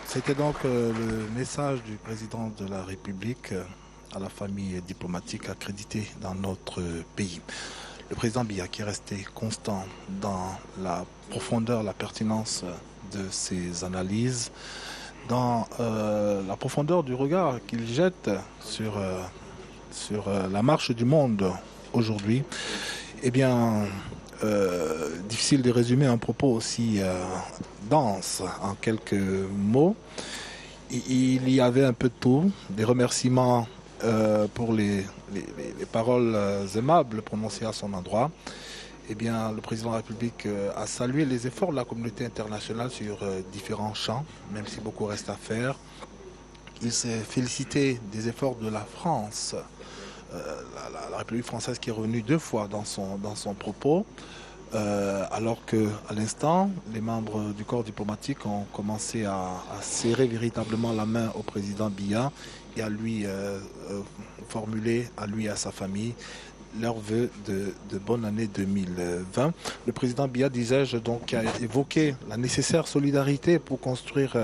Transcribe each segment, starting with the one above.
C'était donc le message du président de la République à la famille diplomatique accréditée dans notre pays. Le président Biya qui est resté constant dans la profondeur, la pertinence de ses analyses, dans la profondeur du regard qu'il jette sur la marche du monde aujourd'hui. Eh bien, difficile de résumer un propos aussi dense en quelques mots. Il y avait un peu de tout, des remerciements pour les paroles aimables prononcées à son endroit. Eh bien, le président de la République a salué les efforts de la communauté internationale sur différents champs, même si beaucoup reste à faire. Il s'est félicité des efforts de la France, la République française qui est revenue 2 fois dans son propos, alors qu'à l'instant, les membres du corps diplomatique ont commencé à serrer véritablement la main au président Biya et à lui formuler, à lui et à sa famille, leurs vœux de bonne année 2020. Le président Biya, disais-je, donc, a évoqué la nécessaire solidarité pour construire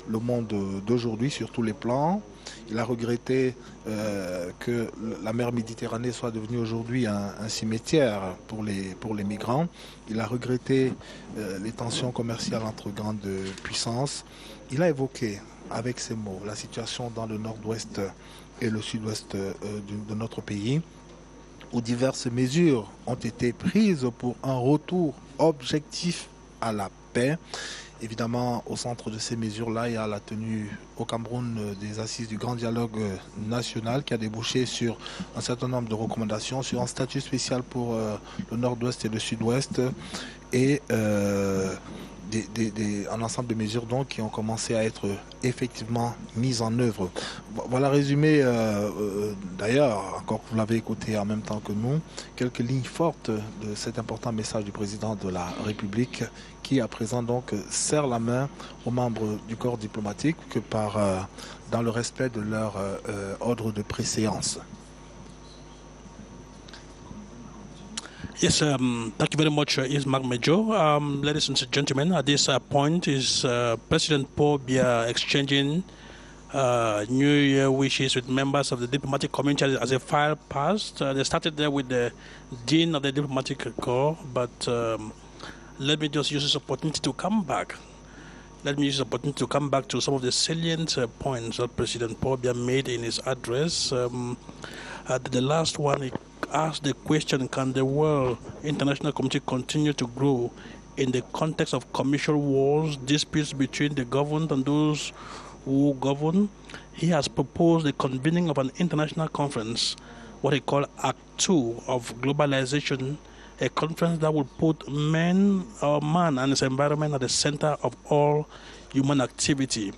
le monde d'aujourd'hui sur tous les plans. Il a regretté que la mer Méditerranée soit devenue aujourd'hui un cimetière pour les migrants. Il a regretté les tensions commerciales entre grandes puissances. Il a évoqué avec ces mots la situation dans le nord-ouest et le sud-ouest de notre pays, où diverses mesures ont été prises pour un retour objectif à la paix. Évidemment, au centre de ces mesures-là, il y a la tenue au Cameroun des assises du grand dialogue national qui a débouché sur un certain nombre de recommandations, sur un statut spécial pour le nord-ouest et le sud-ouest et un ensemble de mesures donc qui ont commencé à être effectivement mises en œuvre. Voilà résumé, d'ailleurs, encore que vous l'avez écouté en même temps que nous, quelques lignes fortes de cet important message du président de la République qui à présent donc serre la main aux membres du corps diplomatique que dans le respect de leur ordre de préséance. Yes, thank you very much, Ismail Major. Ladies and gentlemen, at this point is President Paul Biya exchanging New Year wishes with members of the diplomatic community as a file passed. They started there with the Dean of the Diplomatic Corps, but let me just use this opportunity to come back. Let me use this opportunity to come back to some of the salient points that President Paul Biya made in his address. The last one, he asked the question, can the world international community continue to grow in the context of commercial wars, disputes between the governed and those who govern? He has proposed the convening of an international conference, what he called Act 2 of Globalization, a conference that will put man and his environment at the center of all human activity.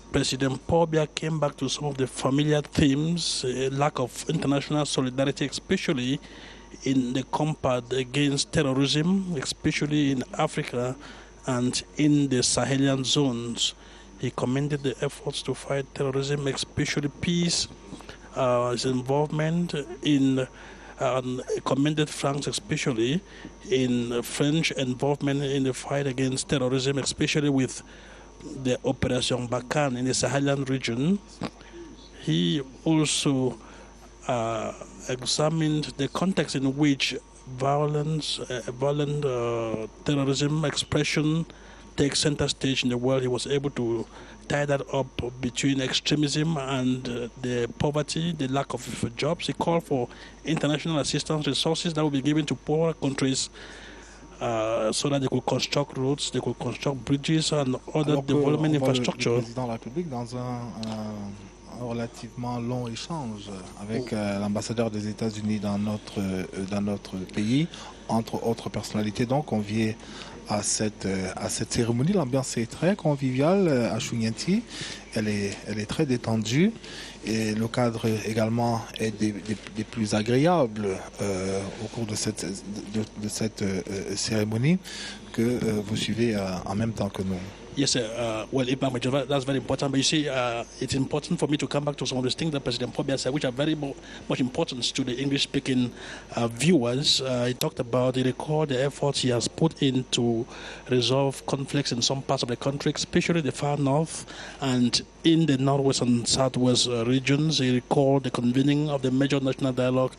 President Paul Biya came back to some of the familiar themes, lack of international solidarity, especially in the combat against terrorism, especially in Africa and in the Sahelian zones. He commended the efforts to fight terrorism, especially peace, his involvement in commended France, especially in French involvement in the fight against terrorism, especially with the Operation Barkhane in the Sahelian region. He also examined the context in which violent terrorism expression takes center stage in the world. He was able to tie that up between extremism and the poverty, the lack of jobs. He called for international assistance resources that will be given to poorer countries so that they could construct roads, they could construct bridges and other development infrastructure. Le président de la République dans un relativement long échange avec l'ambassadeur des États-Unis dans notre pays, entre autres personnalités donc conviées à cette cérémonie. L'ambiance est très conviviale à Chougnanti elle est très détendue et le cadre également est des plus agréables au cours de cette cérémonie que vous suivez en même temps que nous. Yes, sir. Well, Imam Major, that's very important. But you see, it's important for me to come back to some of those things that President Pobia said, which are very much important to the English-speaking viewers. He talked about, he recalled the efforts he has put in to resolve conflicts in some parts of the country, especially the far north and in the northwest and southwest regions. He recalled the convening of the major national dialogue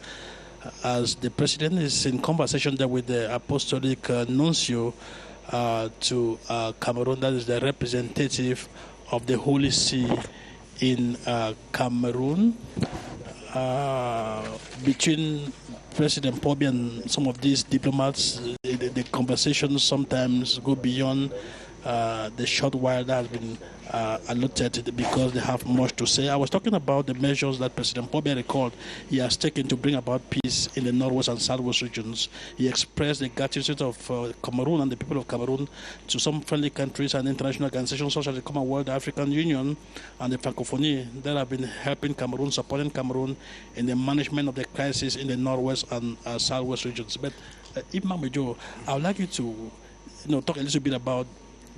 as the president is in conversation there with the apostolic nuncio to Cameroon, that is the representative of the Holy See in Cameroon. Between President Pobia and some of these diplomats, the conversations sometimes go beyond the short while that has been allotted because they have much to say. I was talking about the measures that President Pobia recalled he has taken to bring about peace in the northwest and southwest regions. He expressed the gratitude of Cameroon and the people of Cameroon to some friendly countries and international organizations such as the Commonwealth, the African Union, and the Francophonie that have been helping Cameroon, supporting Cameroon in the management of the crisis in the northwest and southwest regions. But Imam Major, I would like you to talk a little bit about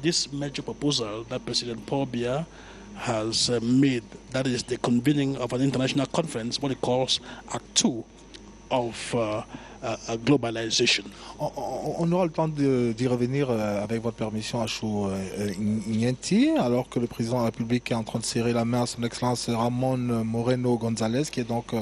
this major proposal that President Paul Biya has made, that is the convening of an international conference, what he calls Act 2 of globalization. On aura le temps d'y revenir avec votre permission à Chou Nienti, alors que le président de la République est en train de serrer la main à son excellence Ramon Moreno González, qui est donc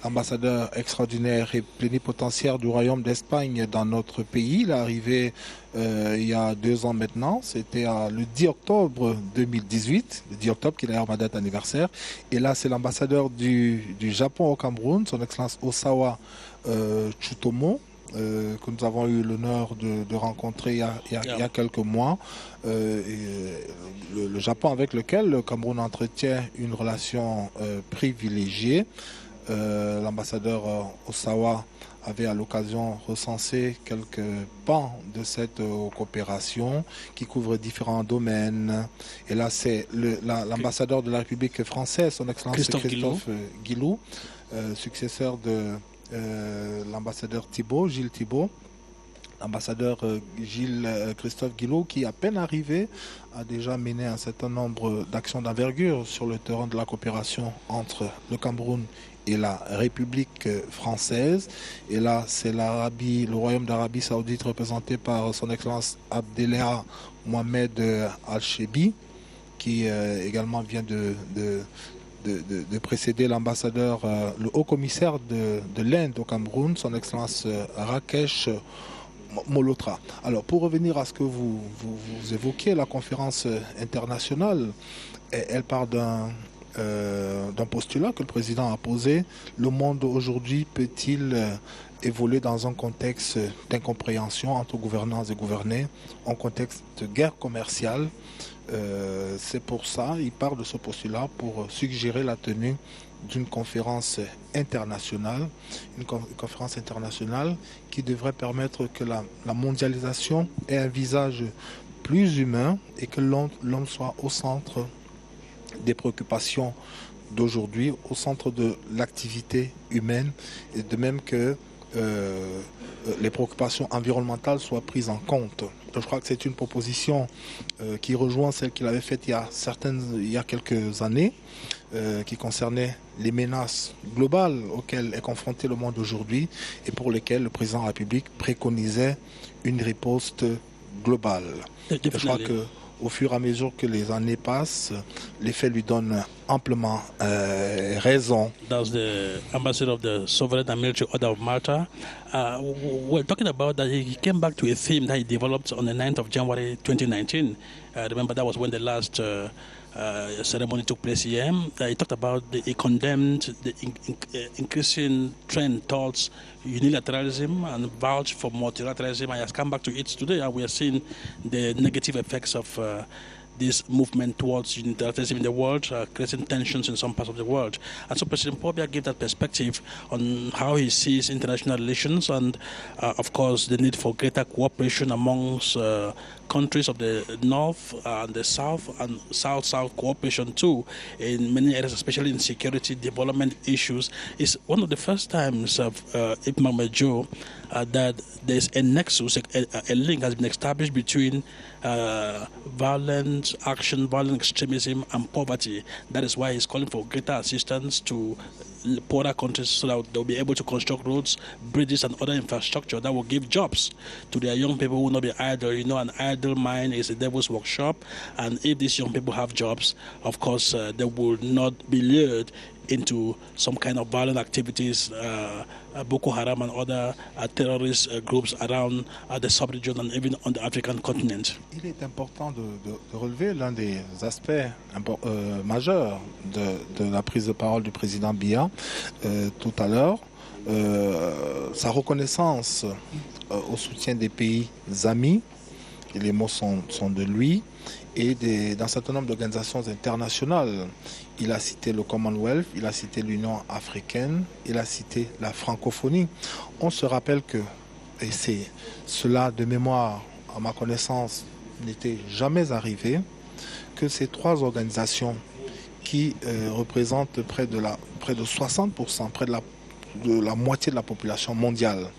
ambassadeur extraordinaire et plénipotentiaire du Royaume d'Espagne dans notre pays. Il est arrivé il y a 2 ans maintenant, c'était le 10 octobre 2018, le 10 octobre qui est d'ailleurs ma date anniversaire. Et là, c'est l'ambassadeur du Japon au Cameroun, son excellence Osawa Tsutomo, que nous avons eu l'honneur de rencontrer il y a quelques mois. Le Japon avec lequel le Cameroun entretient une relation privilégiée. L'ambassadeur Osawa avait à l'occasion recensé quelques pans de cette coopération qui couvre différents domaines. Et là, c'est l'ambassadeur de la République française, son excellence Christophe Guilou, successeur de l'ambassadeur Gilles Thibault. L'ambassadeur Christophe Guilou, qui à peine arrivé, a déjà mené un certain nombre d'actions d'envergure sur le terrain de la coopération entre le Cameroun et la République française. Et là, c'est le Royaume d'Arabie Saoudite représenté par son excellence Abdellah Mohamed Al-Chebi, qui également vient de précéder l'ambassadeur, le haut-commissaire de l'Inde au Cameroun, son excellence Rakesh Molotra. Alors, pour revenir à ce que vous évoquez, la conférence internationale, elle part d'un postulat que le président a posé. Le monde aujourd'hui peut-il évoluer dans un contexte d'incompréhension entre gouvernants et gouvernés, un contexte de guerre commerciale? C'est pour ça, il part de ce postulat pour suggérer la tenue d'une conférence internationale, qui devrait permettre que la mondialisation ait un visage plus humain et que l'homme soit au centre des préoccupations d'aujourd'hui, au centre de l'activité humaine, et de même que les préoccupations environnementales soient prises en compte. Je crois que c'est une proposition qui rejoint celle qu'il avait faite il y a quelques années, qui concernait les menaces globales auxquelles est confronté le monde aujourd'hui et pour lesquelles le président de la République préconisait une riposte globale. Je crois que au fur et à mesure que les années passent, les faits lui donnent amplement raison. That's the ambassador of the Sovereign and Military Order of Malta. We're talking about that he came back to a theme that he developed on the 9th of January 2019. Remember, that was when the last ceremony took place here. He talked about, he condemned the increasing trend towards unilateralism and vouched for multilateralism. And he has come back to it today, and we are seeing the negative effects of this movement towards unilateralism in the world, creating tensions in some parts of the world. And so President Paul Biya gave that perspective on how he sees international relations and, of course, the need for greater cooperation amongst countries of the North and the South, and South-South cooperation too in many areas, especially in security, development issues. It's one of the first times of Ipman Mejo that there's a nexus, a link has been established between violent action, violent extremism, and poverty. That is why he's calling for greater assistance to poorer countries so that they'll be able to construct roads, bridges, and other infrastructure that will give jobs to their young people who will not be idle. You know, an idle mind is a devil's workshop, and if these young people have jobs, of course, they will not be lured into some kind of violent activities, Boko Haram and other terrorist groups around the sub-region and even on the African continent. Il est important de relever l'un des aspects majeurs de la prise de parole du président Biya tout à l'heure, sa reconnaissance au soutien des pays amis, et les mots sont de lui, et d'un certain nombre d'organisations internationales. Il a cité le Commonwealth, il a cité l'Union africaine, il a cité la francophonie. On se rappelle que, et c'est cela de mémoire, à ma connaissance, n'était jamais arrivé, que ces trois organisations qui représentent près de 60%, près de la moitié de la population mondiale,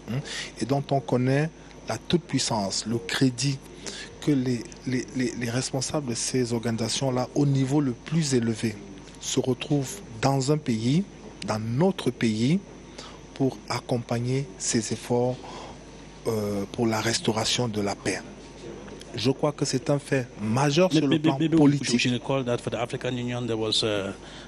et dont on connaît la toute-puissance, le crédit que les responsables de ces organisations-là, au niveau le plus élevé, se retrouvent dans un pays, dans notre pays, pour accompagner ces efforts pour la restauration de la paix. Je crois que c'est un fait majeur sur le plan politique. We should recall that for the African Union, there was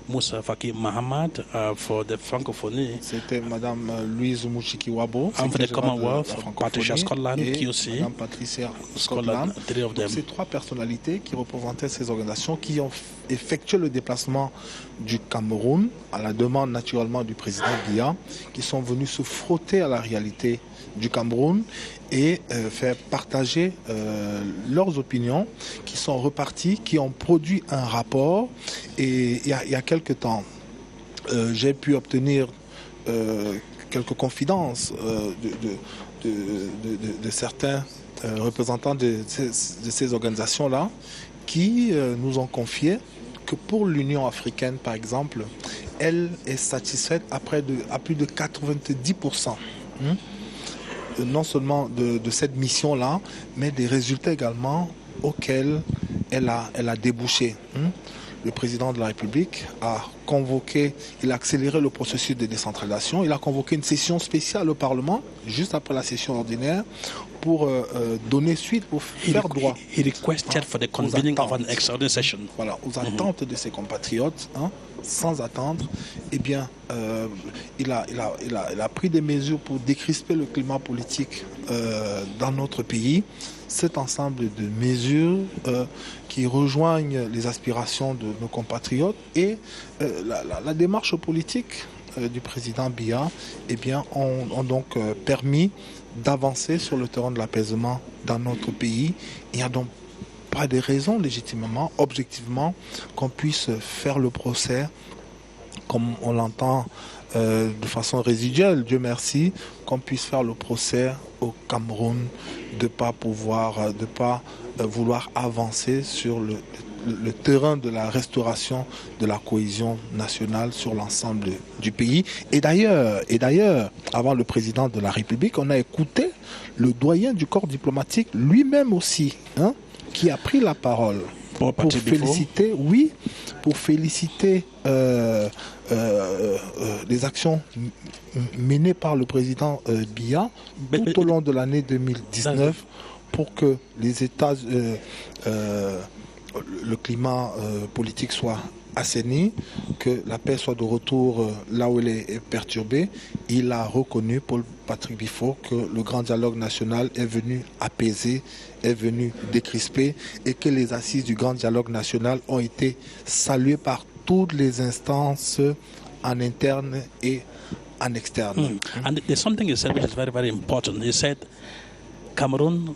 Moussa Faki Mahamat. For the Francophonie, c'était Madame Louise Mushikiwabo. And for the Commonwealth, Patricia Scotland, QC, Madame Patricia Scotland. Three of them. Ces trois personnalités qui représentaient ces organisations, qui ont effectué le déplacement du Cameroun à la demande naturellement du président Biya, qui sont venus se frotter à la réalité du Cameroun et faire partager leurs opinions, qui sont repartis, qui ont produit un rapport. Et il y a quelques temps, j'ai pu obtenir quelques confidences de certains représentants de ces organisations-là, qui nous ont confié que pour l'Union africaine, par exemple, elle est satisfaite à plus de 90%. Non seulement de cette mission-là, mais des résultats également auxquels elle a débouché. Le président de la République a convoqué, il a accéléré le processus de décentralisation, il a convoqué une session spéciale au Parlement, juste après la session ordinaire, pour donner suite, pour faire droit. He requested for the convening of an extraordinary session. Voilà, aux attentes de ses compatriotes, sans attendre. Eh bien, il a pris des mesures pour décrisper le climat politique dans notre pays. Cet ensemble de mesures qui rejoignent les aspirations de nos compatriotes et la démarche politique du président Biya, eh bien, ont donc permis d'avancer sur le terrain de l'apaisement dans notre pays. Il n'y a donc pas de raison légitimement, objectivement, qu'on puisse faire le procès comme on l'entend de façon résiduelle, Dieu merci, qu'on puisse faire le procès au Cameroun de pas vouloir avancer sur le terrain de la restauration de la cohésion nationale sur l'ensemble du pays. Et d'ailleurs, avant le président de la République, on a écouté le doyen du corps diplomatique lui-même aussi, qui a pris la parole pour féliciter les actions menées par le président Biya tout au long de l'année 2019 pour que les États, le climat politique soit assaini, que la paix soit de retour là où elle est perturbée. Il a reconnu, Paul Patrick Bifo, que le grand dialogue national est venu apaiser, est venu décrisper, et que les assises du grand dialogue national ont été saluées par toutes les instances en interne et en externe. And there's something he said which is very, very important. He said Cameroon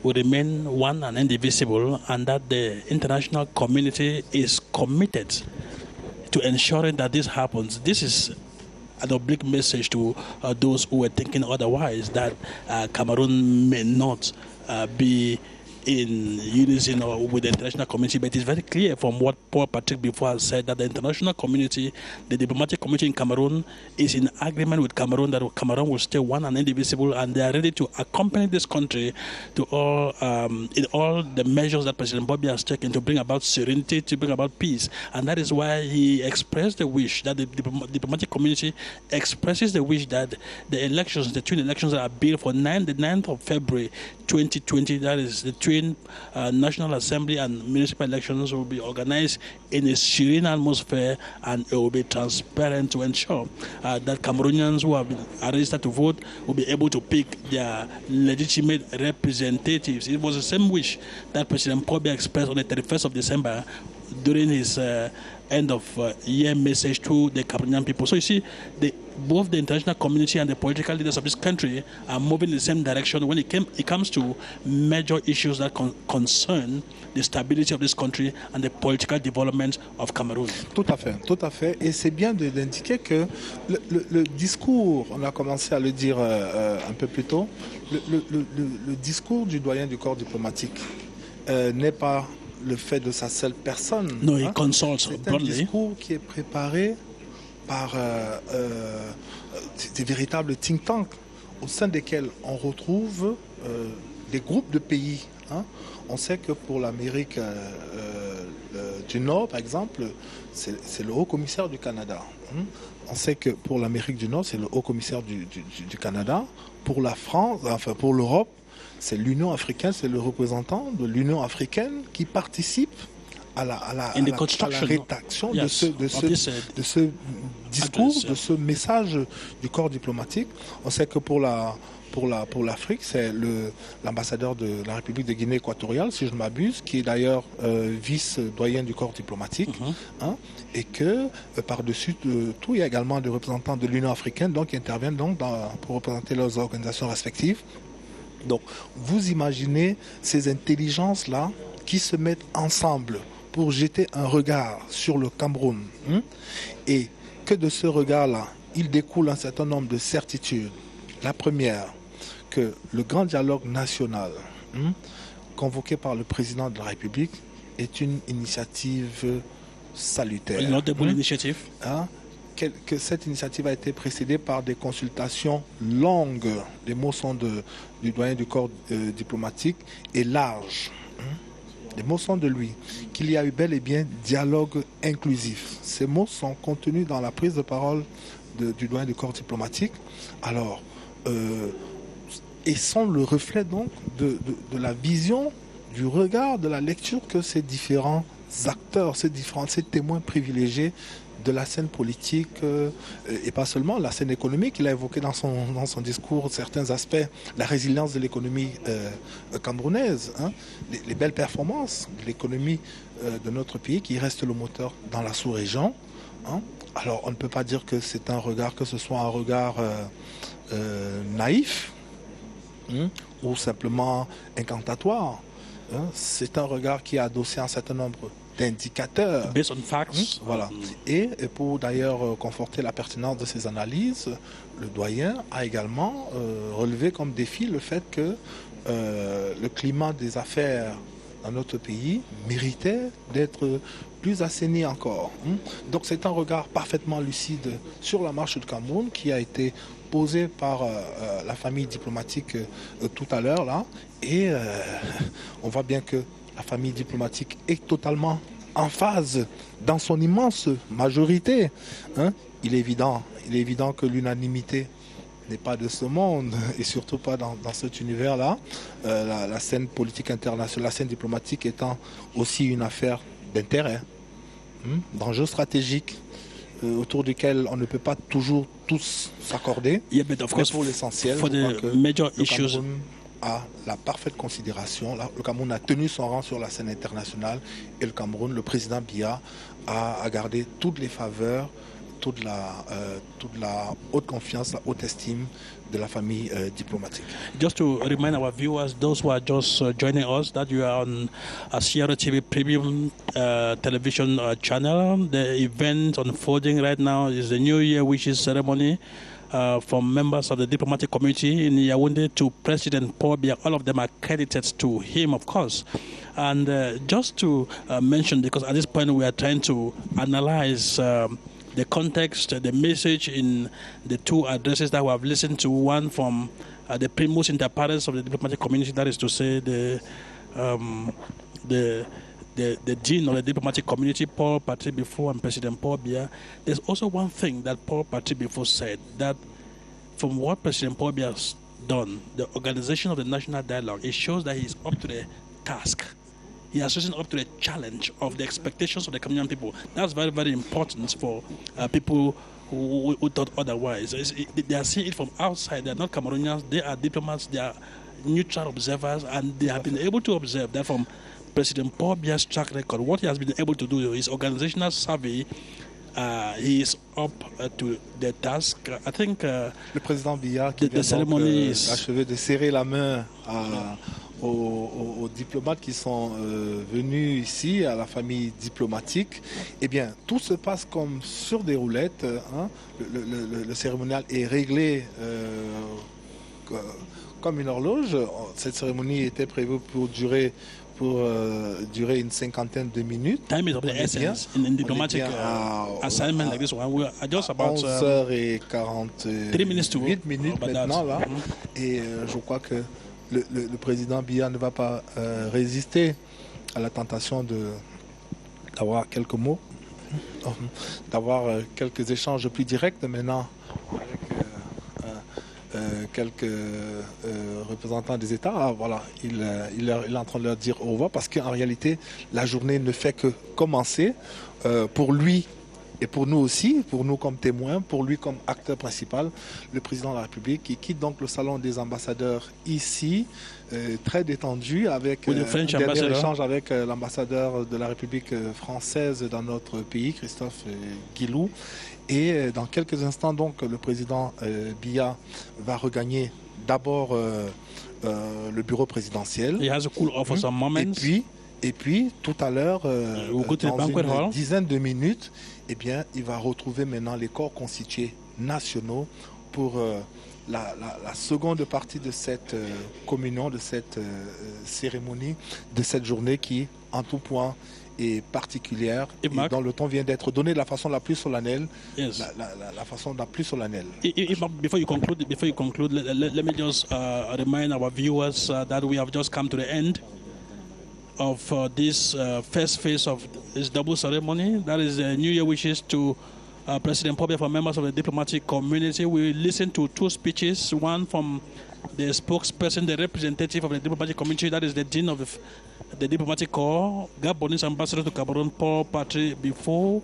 will remain one and indivisible, and that the international community is committed to ensuring that this happens. This is an oblique message to those who were thinking otherwise, that Cameroon may not be in unison or with the international community, but it is very clear from what Paul Patrick before has said that the international community, the diplomatic community in Cameroon, is in agreement with Cameroon that Cameroon will stay one and indivisible, and they are ready to accompany this country to all in all the measures that President Bobby has taken to bring about serenity, to bring about peace. And that is why he expressed the wish, that the diplomatic community expresses the wish that the elections, the twin elections that are billed for the 9th of February 2020, that is the twin National Assembly and municipal elections, will be organized in a serene atmosphere, and it will be transparent to ensure that Cameroonians who have been registered to vote will be able to pick their legitimate representatives. It was the same wish that President Paul Biya expressed on the 31st of December during his end of year message to the Cameroonian people. So you see, both the international community and the political leaders of this country are moving in the same direction when it comes to major issues that concern the stability of this country and the political development of Cameroon. Tout à fait, tout à fait. Et c'est bien d'indiquer que le discours, on a commencé à le dire un peu plus tôt, le discours du doyen du corps diplomatique n'est pas le fait de sa seule personne. No, he consults C'est un broadly. discours qui est préparé par des véritables think tanks au sein desquels on retrouve des groupes de pays. On sait que pour l'Amérique du Nord, par exemple, c'est le haut-commissaire du Canada. On sait que pour l'Amérique du Nord, c'est le haut-commissaire du Canada. Pour la France, enfin pour l'Europe, c'est l'Union africaine, c'est le représentant de l'Union africaine qui participe à la rédaction de ce discours, de ce message du corps diplomatique. On sait que pour l'Afrique, c'est l'ambassadeur de la République de Guinée équatoriale, si je ne m'abuse, qui est d'ailleurs vice-doyen du corps diplomatique, et que par-dessus tout, il y a également des représentants de l'Union africaine qui interviennent pour représenter leurs organisations respectives. Donc, vous imaginez ces intelligences-là qui se mettent ensemble pour jeter un regard sur le Cameroun, et que de ce regard-là, il découle un certain nombre de certitudes. La première, que le grand dialogue national convoqué par le président de la République est une initiative salutaire. Not a good initiative. Que cette initiative a été précédée par des consultations longues, les mots sont du doyen du corps diplomatique, et larges. Les mots sont de lui, qu'il y a eu bel et bien dialogue inclusif. Ces mots sont contenus dans la prise de parole du doyen du corps diplomatique. Alors, et sont le reflet donc de la vision, du regard, de la lecture que ces différents acteurs, ces témoins privilégiés de la scène politique, et pas seulement la scène économique. Il a évoqué dans son discours certains aspects, la résilience de l'économie camerounaise, les belles performances de l'économie de notre pays qui reste le moteur dans la sous-région. Alors on ne peut pas dire que c'est un regard, que ce soit un regard naïf ou simplement incantatoire. C'est un regard qui a adossé un certain nombre d'indicateurs. Based on facts. Voilà. Et pour d'ailleurs conforter la pertinence de ces analyses, le doyen a également relevé comme défi le fait que le climat des affaires dans notre pays méritait d'être plus assaini encore. Donc c'est un regard parfaitement lucide sur la marche du Cameroun qui a été posé par la famille diplomatique tout à l'heure là, et on voit bien que la famille diplomatique est totalement en phase dans son immense majorité. Il est évident que l'unanimité n'est pas de ce monde, et surtout pas dans cet univers-là. La scène politique internationale, la scène diplomatique étant aussi une affaire d'intérêt, d'enjeux stratégiques, autour duquel on ne peut pas toujours tous s'accorder. Yeah, but of course, pour l'essentiel, for the major issues, a la parfaite considération. Le Cameroun a tenu son rang sur la scène internationale, et le Cameroun, le président Biya, a gardé toutes les faveurs toute la haute confiance, la haute estime de la famille diplomatique. Just to remind our viewers, those who are just joining us, that you are on a Sierra TV Premium television channel. The event unfolding right now is the New Year wishes ceremony from members of the diplomatic community in Yaoundé to President Paul Biya. All of them are credited to him, of course. And just to mention, because at this point we are trying to analyze the context, the message in the two addresses that we have listened to, one from the primus inter pares of the diplomatic community, that is to say the dean of the diplomatic community, Paul Patrick Bifo, and President Paul Biya. There's also one thing that Paul Patrick Bifo said, that from what President Paul Biya has done, the organization of the national dialogue, it shows that he's up to the task. He has risen up to the challenge of the expectations of the Cameroonian people. That's very, very important for people who thought otherwise. They are seeing it from outside. They are not Cameroonians. They are diplomats. They are neutral observers, and they have been able to observe that from President Paul Biya's track record, what he has been able to do, his organizational survey, he is up to the task. I think le président Biya qui vient achever de serrer la main aux diplomates qui sont venus ici, à la famille diplomatique, eh bien, tout se passe comme sur des roulettes. Hein. Le cérémonial est réglé comme une horloge. Cette cérémonie était prévue pour durer une cinquantaine de minutes. Time is of the essence in diplomatic assignment like this one. We are just about 11h48 minutes maintenant là. Et je crois que le président Biya ne va pas résister à la tentation d'avoir quelques mots, d'avoir quelques échanges plus directs maintenant avec quelques représentants des États. Ah, voilà, il est en train de leur dire au revoir parce qu'en réalité, la journée ne fait que commencer pour lui. Et pour nous aussi, pour nous comme témoins, pour lui comme acteur principal, le président de la République qui quitte donc le salon des ambassadeurs ici, très détendu, avec un dernier échange avec l'ambassadeur de la République française dans notre pays, Christophe Guilou. Et dans quelques instants, donc, le président Biya va regagner d'abord le bureau présidentiel. He has a cool off for some moments. Et puis, tout à l'heure, dans une dizaine de minutes, eh bien, il va retrouver maintenant les corps constitués nationaux pour la seconde partie de cette communion, de cette cérémonie, de cette journée qui, en tout point, est particulière et dont le ton vient d'être donné de la façon la plus solennelle. Yes. La façon la plus solennelle. Before you conclude, let me just remind our viewers that we have just come to the end of this first phase of this double ceremony. That is New Year wishes to President Paul Biya for members of the diplomatic community. We listened to two speeches, one from the spokesperson, the representative of the diplomatic community, that is the dean of the diplomatic corps, Gabonese ambassador to Cameroon, Paul Patrick Bifo.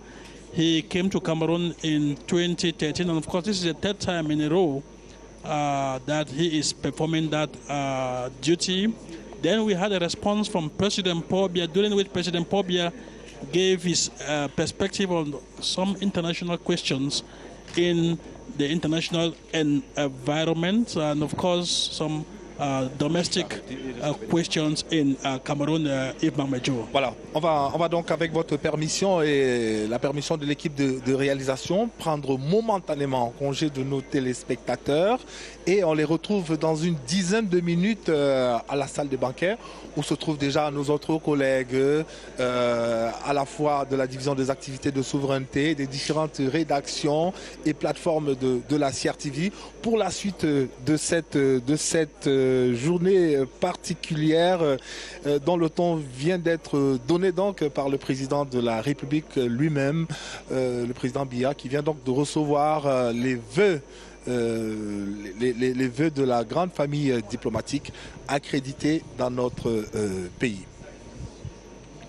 He came to Cameroon in 2013, and of course this is the third time in a row that he is performing that duty. Then we had a response from President Paul Biya, during which President Paul Biya gave his perspective on some international questions in the international environment, and of course some domestic questions in Cameroon. Yves Marmejo. Voilà, on va donc, avec votre permission et la permission de l'équipe de réalisation, prendre momentanément congé de nos téléspectateurs et on les retrouve dans une dizaine de minutes à la salle des banquets où se trouvent déjà nos autres collègues à la fois de la division des activités de souveraineté, des différentes rédactions et plateformes de la CRTV pour la suite de cette journée particulière dont le ton vient d'être donné donc par le président de la République lui-même, le président Biya, qui vient donc de recevoir les vœux de la grande famille diplomatique accréditée dans notre pays.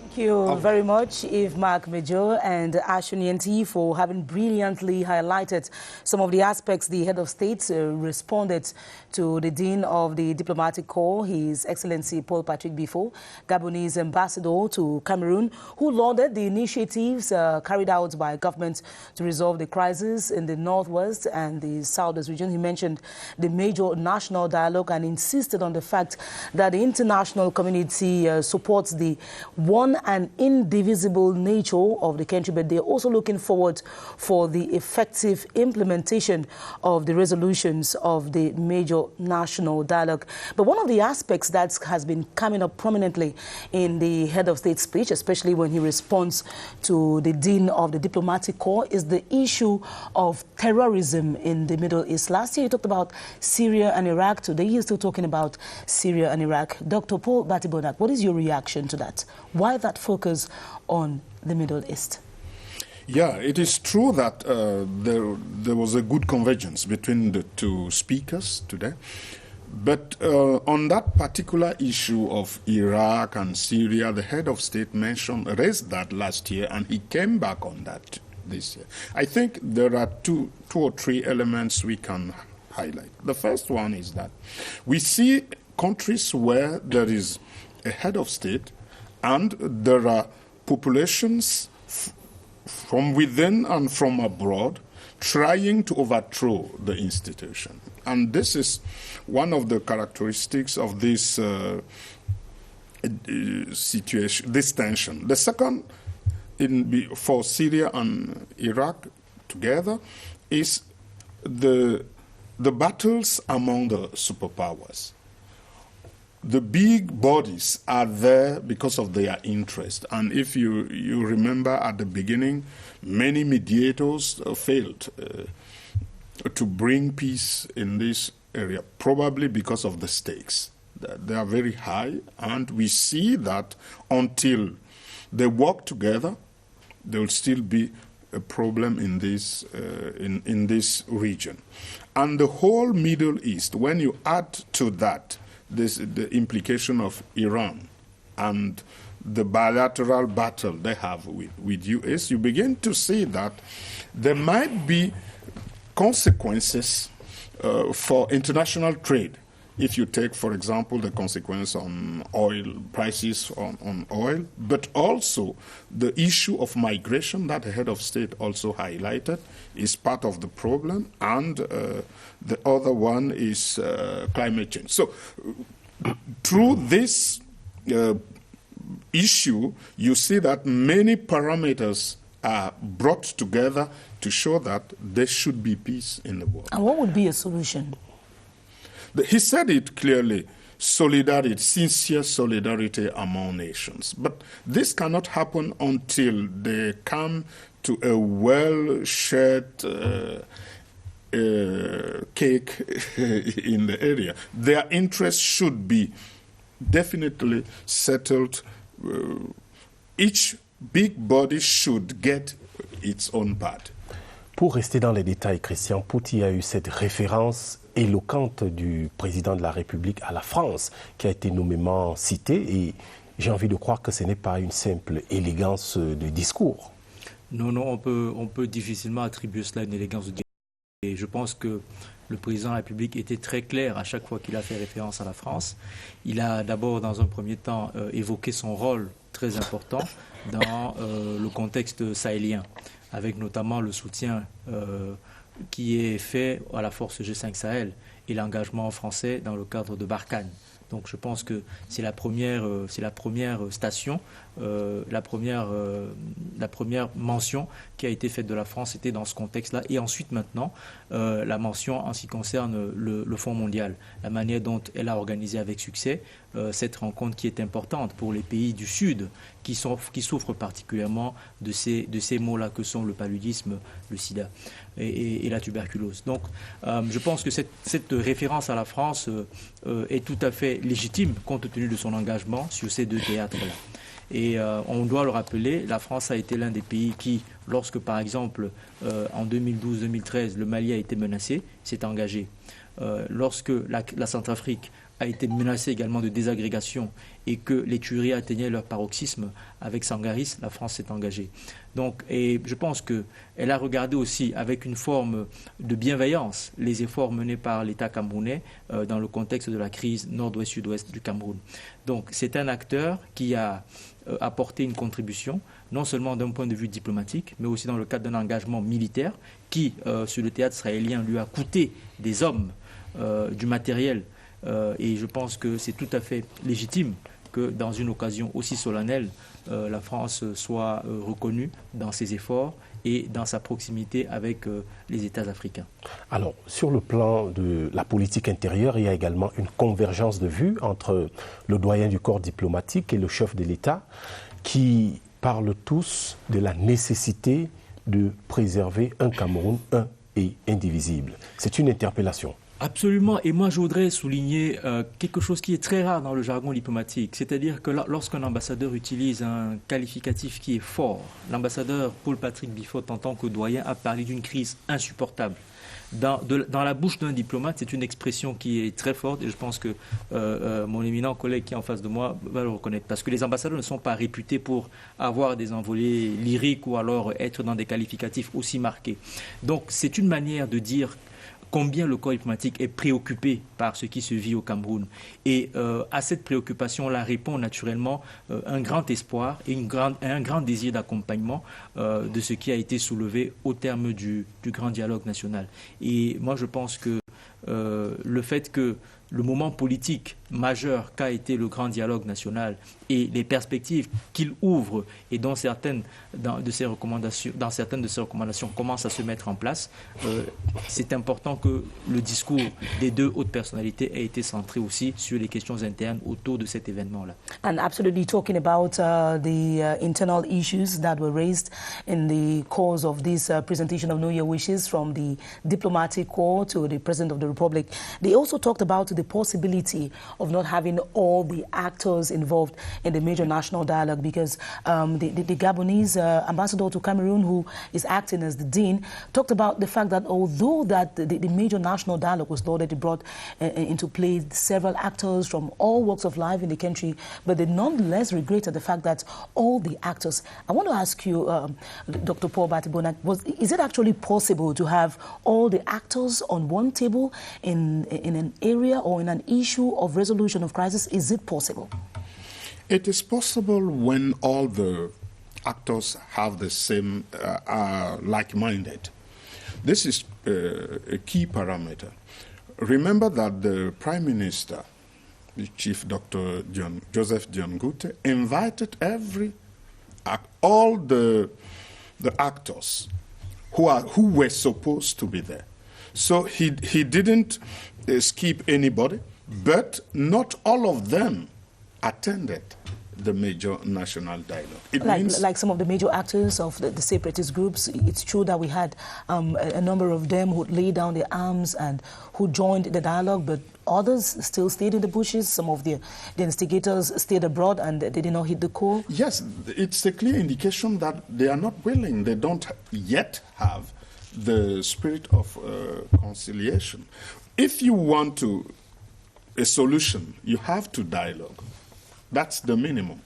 Thank you very much, Yves Marc Major and Ashun Yenti, for having brilliantly highlighted some of the aspects the head of state responded to the Dean of the Diplomatic Corps, His Excellency Paul Patrick Bifo, Gabonese ambassador to Cameroon, who lauded the initiatives carried out by government to resolve the crisis in the northwest and the southwest region. He mentioned the major national dialogue and insisted on the fact that the international community supports the one and indivisible nature of the country, but they're also looking forward for the effective implementation of the resolutions of the major national dialogue. But one of the aspects that has been coming up prominently in the head of state speech, especially when he responds to the Dean of the Diplomatic Corps, is the issue of terrorism in the Middle East. Last year, he talked about Syria and Iraq. Today, he's still talking about Syria and Iraq. Dr. Paul Batibonak, what is your reaction to that? Why that focus on the Middle East? Yeah, it is true that there was a good convergence between the two speakers today. But on that particular issue of Iraq and Syria, the head of state raised that last year, and he came back on that this year. I think there are two or three elements we can highlight. The first one is that we see countries where there is a head of state and there are populations from within and from abroad trying to overthrow the institution. And this is one of the characteristics of this situation, this tension. The second, for Syria and Iraq together, is the battles among the superpowers. The big bodies are there because of their interest. And if you remember at the beginning, many mediators failed to bring peace in this area, probably because of the stakes. They are very high, and we see that until they work together, there will still be a problem in this region. And the whole Middle East, when you add to that the implication of Iran and the bilateral battle they have with US, you begin to see that there might be consequences for international trade. If you take, for example, the consequence on oil prices on oil, but also the issue of migration that the head of state also highlighted is part of the problem, and the other one is climate change. So through this issue, you see that many parameters are brought together to show that there should be peace in the world. And what would be a solution? He said it clearly, solidarity, sincere solidarity among nations. But this cannot happen until they come to a well-shared cake in the area. Their interests should be definitely settled. Each big body should get its own part. Pour rester dans les détails, Christian, Pouty a eu cette référence éloquente du président de la République à la France, qui a été nommément citée, et j'ai envie de croire que ce n'est pas une simple élégance de discours. Non, on peut difficilement attribuer cela à une élégance de discours. Et je pense que le président de la République était très clair à chaque fois qu'il a fait référence à la France. Il a d'abord, dans un premier temps, évoqué son rôle très important dans le contexte sahélien, avec notamment le soutien qui est fait à la force G5 Sahel et l'engagement français dans le cadre de Barkhane. Donc je pense que c'est la première station, la première mention qui a été faite de la France était dans ce contexte-là. Et ensuite maintenant, la mention en ce qui concerne le Fonds mondial, la manière dont elle a organisé avec succès cette rencontre qui est importante pour les pays du Sud qui souffrent particulièrement de ces maux-là que sont le paludisme, le sida et la tuberculose. Donc je pense que cette référence à la France est tout à fait légitime compte tenu de son engagement sur ces deux théâtres-là. Et on doit le rappeler, la France a été l'un des pays qui, lorsque par exemple en 2012-2013 le Mali a été menacé, s'est engagé. Lorsque la Centrafrique a été menacée également de désagrégation et que les tueries atteignaient leur paroxysme avec Sangaris, la France s'est engagée. Donc, et je pense qu'elle a regardé aussi avec une forme de bienveillance les efforts menés par l'État camerounais dans le contexte de la crise nord-ouest-sud-ouest du Cameroun. Donc c'est un acteur qui a apporté une contribution, non seulement d'un point de vue diplomatique, mais aussi dans le cadre d'un engagement militaire qui, sur le théâtre sahélien, lui a coûté des hommes, du matériel. Et je pense que c'est tout à fait légitime que dans une occasion aussi solennelle, la France soit reconnue dans ses efforts et dans sa proximité avec les États africains. Alors, sur le plan de la politique intérieure, il y a également une convergence de vues entre le doyen du corps diplomatique et le chef de l'État qui parlent tous de la nécessité de préserver un Cameroun un et indivisible. C'est une interpellation. Absolument, et moi je voudrais souligner quelque chose qui est très rare dans le jargon diplomatique, c'est-à-dire que lorsqu'un ambassadeur utilise un qualificatif qui est fort, l'ambassadeur Paul-Patrick Biffot en tant que doyen a parlé d'une crise insupportable. Dans la bouche d'un diplomate, c'est une expression qui est très forte et je pense que mon éminent collègue qui est en face de moi va le reconnaître. Parce que les ambassadeurs ne sont pas réputés pour avoir des envolées lyriques ou alors être dans des qualificatifs aussi marqués. Donc c'est une manière de dire combien le corps diplomatique est préoccupé par ce qui se vit au Cameroun. Et à cette préoccupation-là répond naturellement un grand espoir et un grand désir d'accompagnement de ce qui a été soulevé au terme du grand dialogue national. Et moi, je pense que le fait que le moment politique majeur qu'a été le grand dialogue national et les perspectives qu'il ouvre et dont certaines de ces recommandations commencent à se mettre en place, c'est important que le discours des deux hautes personnalités ait été centré aussi sur les questions internes autour de cet événement-là. And absolutely talking about the internal issues that were raised in the course of this presentation of New Year wishes from the diplomatic corps to the President of the Republic. They also talked about the possibility of not having all the actors involved in the major national dialogue because the Gabonese ambassador to Cameroon, who is acting as the dean, talked about the fact that although that the major national dialogue was already brought into play several actors from all walks of life in the country, but they nonetheless regretted the fact that all the actors. I want to ask you, Dr. Paul Batibona, is it actually possible to have all the actors on one table in an area or in an issue of resolution of crisis? Is it possible? It is possible when all the actors have the same, are like-minded. This is a key parameter. Remember that the Prime Minister, the Chief Dr. Joseph Dion-Gute, invited all the actors who were supposed to be there. So he didn't skip anybody, but not all of them attended the major national dialogue. Like some of the major actors of the separatist groups, it's true that we had a number of them who laid down their arms and who joined the dialogue, but others still stayed in the bushes. Some of the instigators stayed abroad and they did not hit the call. Yes, it's a clear indication that they are not willing. They don't yet have the spirit of conciliation. If you want a solution, you have to dialogue. That's the minimum.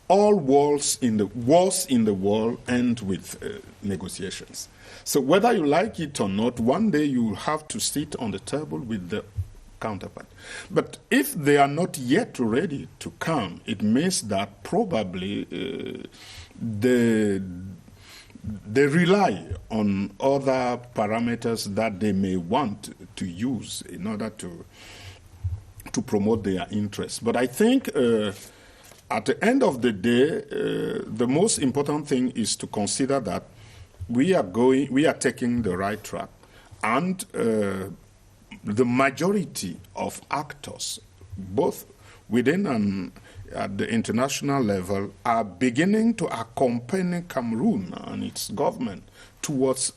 All wars in the world end with negotiations. So whether you like it or not, one day you will have to sit on the table with the counterpart. But if they are not yet ready to come, it means that probably they rely on other parameters that they may want to use in order to promote their interests. But I think at the end of the day, the most important thing is to consider that we are taking the right track, and the majority of actors, both within and at the international level, are beginning to accompany Cameroon and its government towards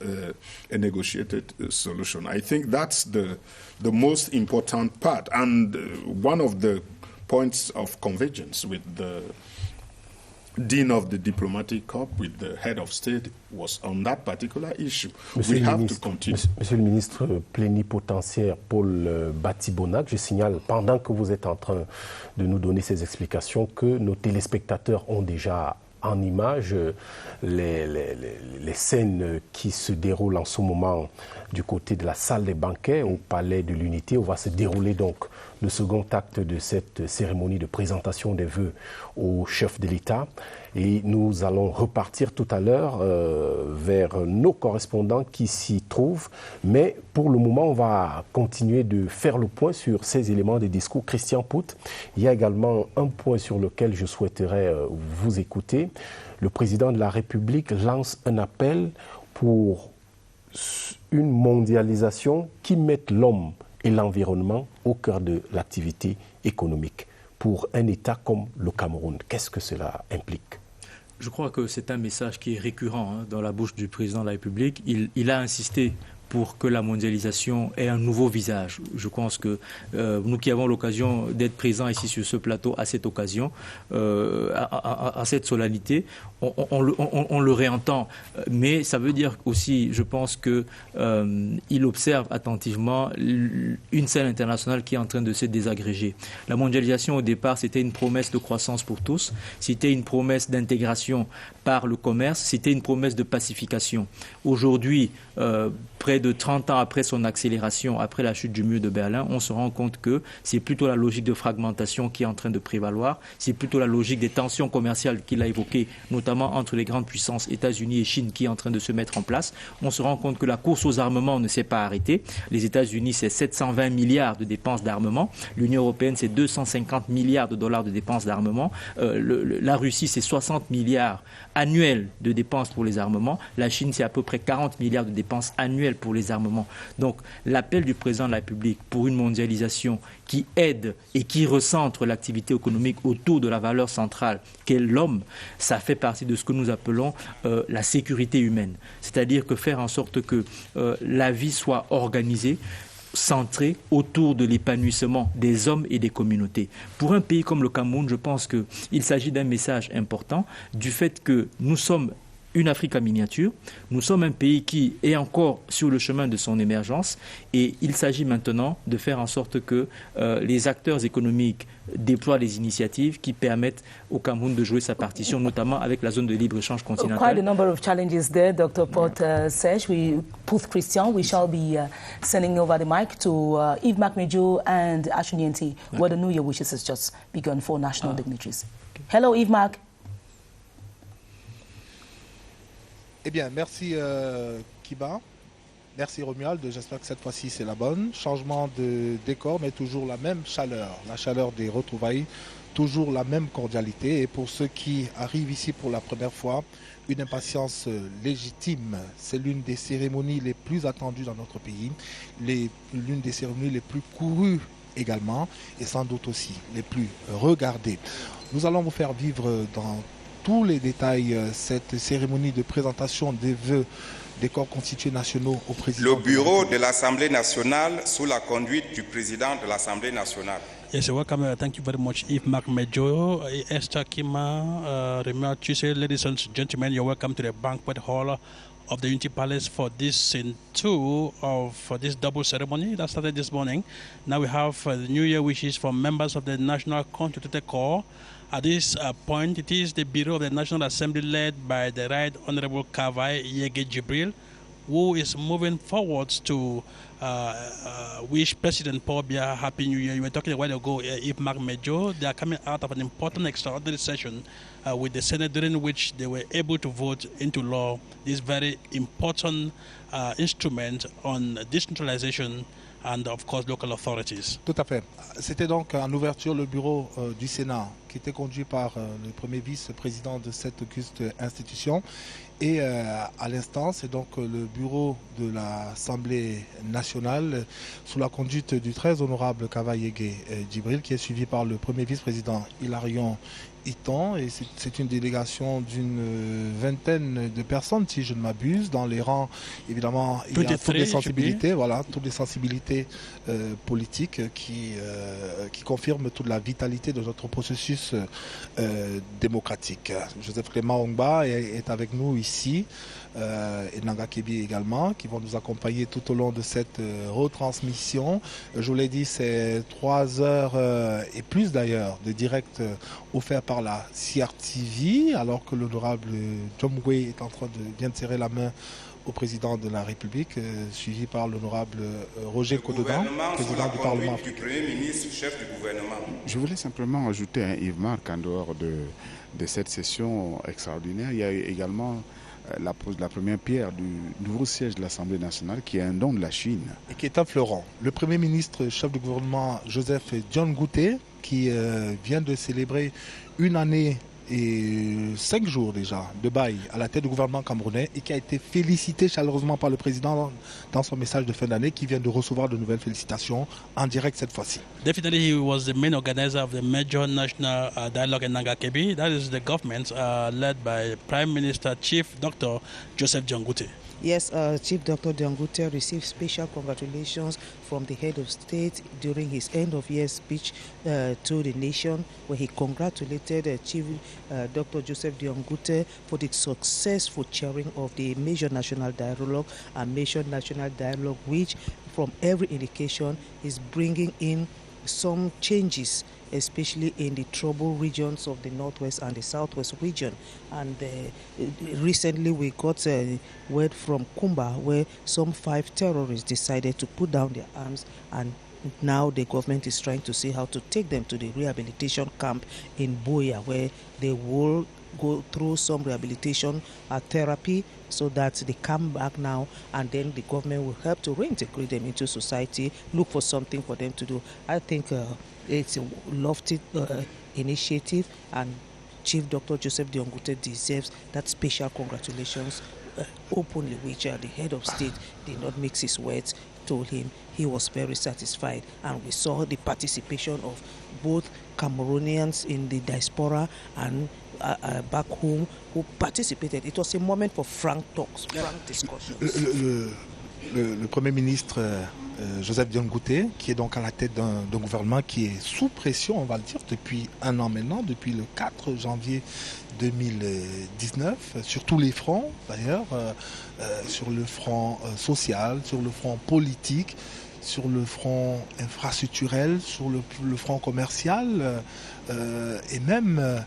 a negotiated solution. I think that's the most important part, and one of the points of convergence with the Dean of the Diplomatic Corps with the head of state was on that particular issue. Monsieur le ministre plénipotentiaire Paul Batibonac, je signale, pendant que vous êtes en train de nous donner ces explications, que nos téléspectateurs ont déjà en image les scènes qui se déroulent en ce moment du côté de la salle des banquets au Palais de l'Unité, où va se dérouler donc le second acte de cette cérémonie de présentation des vœux au chef de l'État. Et nous allons repartir tout à l'heure vers nos correspondants qui s'y trouvent. Mais pour le moment, on va continuer de faire le point sur ces éléments de discours. Christian Pout, il y a également un point sur lequel je souhaiterais vous écouter. Le président de la République lance un appel pour une mondialisation qui mette l'homme et l'environnement au cœur de l'activité économique. Pour un État comme le Cameroun, qu'est-ce que cela implique ? Je crois que c'est un message qui est récurrent dans la bouche du président de la République. Il a insisté pour que la mondialisation ait un nouveau visage. Je pense que nous qui avons l'occasion d'être présents ici sur ce plateau à cette occasion, à cette solennité, on le réentend. Mais ça veut dire aussi, je pense qu'il observe attentivement une scène internationale qui est en train de se désagréger. La mondialisation, au départ, c'était une promesse de croissance pour tous, c'était une promesse d'intégration par le commerce, c'était une promesse de pacification. Aujourd'hui, près de 30 ans après son accélération, après la chute du mur de Berlin, on se rend compte que c'est plutôt la logique de fragmentation qui est en train de prévaloir, c'est plutôt la logique des tensions commerciales qu'il a évoquées, notamment entre les grandes puissances États-Unis et Chine, qui est en train de se mettre en place. On se rend compte que la course aux armements ne s'est pas arrêtée. Les États-Unis, c'est 720 milliards de dépenses d'armement. L'Union européenne, c'est 250 milliards de dollars de dépenses d'armement. La Russie, c'est 60 milliards annuels de dépenses pour les armements. La Chine, c'est à peu près 40 milliards de dépenses annuelles pour les armements. Donc, l'appel du président de la République pour une mondialisation qui aide et qui recentre l'activité économique autour de la valeur centrale qu'est l'homme, ça fait partie de ce que nous appelons la sécurité humaine. C'est-à-dire que faire en sorte que la vie soit organisée, centrée autour de l'épanouissement des hommes et des communautés. Pour un pays comme le Cameroun, je pense qu'il s'agit d'un message important du fait que nous sommes une Afrique en miniature. Nous sommes un pays qui est encore sur le chemin de son émergence et il s'agit maintenant de faire en sorte que les acteurs économiques déploient des initiatives qui permettent au Cameroun de jouer sa partition, notamment avec la zone de libre-échange continentale. Quite a number of challenges there, Dr. Pot Serge. Put Christian, we shall be sending over the mic to Yves Macmejo and Ashunienti, where the New Year wishes has just begun for national dignitaries. Okay. Hello, Yves Mac. Eh bien, merci Kiba, merci Romuald, j'espère que cette fois-ci c'est la bonne. Changement de décor, mais toujours la même chaleur, la chaleur des retrouvailles, toujours la même cordialité. Et pour ceux qui arrivent ici pour la première fois, une impatience légitime. C'est l'une des cérémonies les plus attendues dans notre pays, l'une des cérémonies les plus courues également, et sans doute aussi les plus regardées. Nous allons vous faire vivre dans tous les détails cette cérémonie de présentation des vœux des corps constitués nationaux au président. Le bureau de l'Assemblée nationale sous la conduite du président de l'Assemblée nationale. Yes, welcome. Thank you very much, Yves Macmejo, Esther Kima, Remia Chise. Ladies and gentlemen, you're welcome to the banquet hall of the Unity Palace for this scene 2 of this double ceremony that started this morning. Now we have the New Year wishes from members of the National Constituted Corps. At this point, it is the Bureau of the National Assembly led by the Right Honorable Kavai Yege Jibril, who is moving forwards to wish President Paul Biya Happy New Year. You were talking a while ago, Yves Macmejo. They are coming out of an important extraordinary session with the Senate, during which they were able to vote into law this very important instrument on decentralization and of course local authorities. Tout à fait. C'était donc en ouverture le bureau du Sénat qui était conduit par le premier vice-président de cette auguste institution. Et à l'instant, c'est donc le bureau de l'Assemblée nationale sous la conduite du très honorable Kavai Yege Djibril qui est suivi par le premier vice-président Hilarion Iton, et c'est une délégation d'une vingtaine de personnes, si je ne m'abuse. Dans les rangs, évidemment, il y a toutes les sensibilités, voilà, toutes les sensibilités politiques qui confirment toute la vitalité de notre processus démocratique. Joseph Clément Ongba est avec nous ici, et Nanga Kebi également, qui vont nous accompagner tout au long de cette retransmission. Je vous l'ai dit, c'est 3 heures et plus d'ailleurs de direct offert par la CRTV, alors que l'honorable John Moué est en train de bien serrer la main au président de la République, suivi par l'honorable Roger Kododan, président du Parlement africain. Du Premier ministre, chef du gouvernement. Je voulais simplement ajouter, Yves-Marc, en dehors de cette session extraordinaire, il y a également la pose de la première pierre du nouveau siège de l'Assemblée nationale, qui est un don de la Chine. Et qui est un fleuron. Le Premier ministre, chef du gouvernement, Joseph Dione Ngouté, qui vient de célébrer 1 année et 5 jours déjà de bail à la tête du gouvernement camerounais, et qui a été félicité chaleureusement par le président dans son message de fin d'année, qui vient de recevoir de nouvelles félicitations en direct cette fois-ci. Definitely, he was the main organizer of the major national dialogue in Nanga Kebi. That is the government led by Prime Minister Chief Dr. Joseph Dione Ngouté. Yes, Chief Dr. Dione Ngouté received special congratulations from the head of state during his end-of-year speech to the nation, where he congratulated Chief Dr. Joseph Dione Ngouté for the successful chairing of the major national dialogue, which, from every indication, is bringing in some changes, especially in the troubled regions of the northwest and the southwest region. And recently we got word from Kumba, where some 5 terrorists decided to put down their arms, and now the government is trying to see how to take them to the rehabilitation camp in Buea, where they will go through some rehabilitation therapy, so that they come back now, and then the government will help to reintegrate them into society, look for something for them to do. I think it's a lofty initiative, and Chief Dr. Joseph Dione Ngouté deserves that special congratulations openly, which the head of state did not mix his words, told him he was very satisfied. And we saw the participation of both Cameroonians in the diaspora and back home who participated. It was a moment for frank talks, frank discussions. Le Premier ministre Joseph Dione Ngouté, qui est donc à la tête d'un gouvernement qui est sous pression, on va le dire, depuis 1 an maintenant, depuis le 4 janvier 2019, sur tous les fronts d'ailleurs, sur le front social, sur le front politique, sur le front infrastructurel, sur le front commercial, et même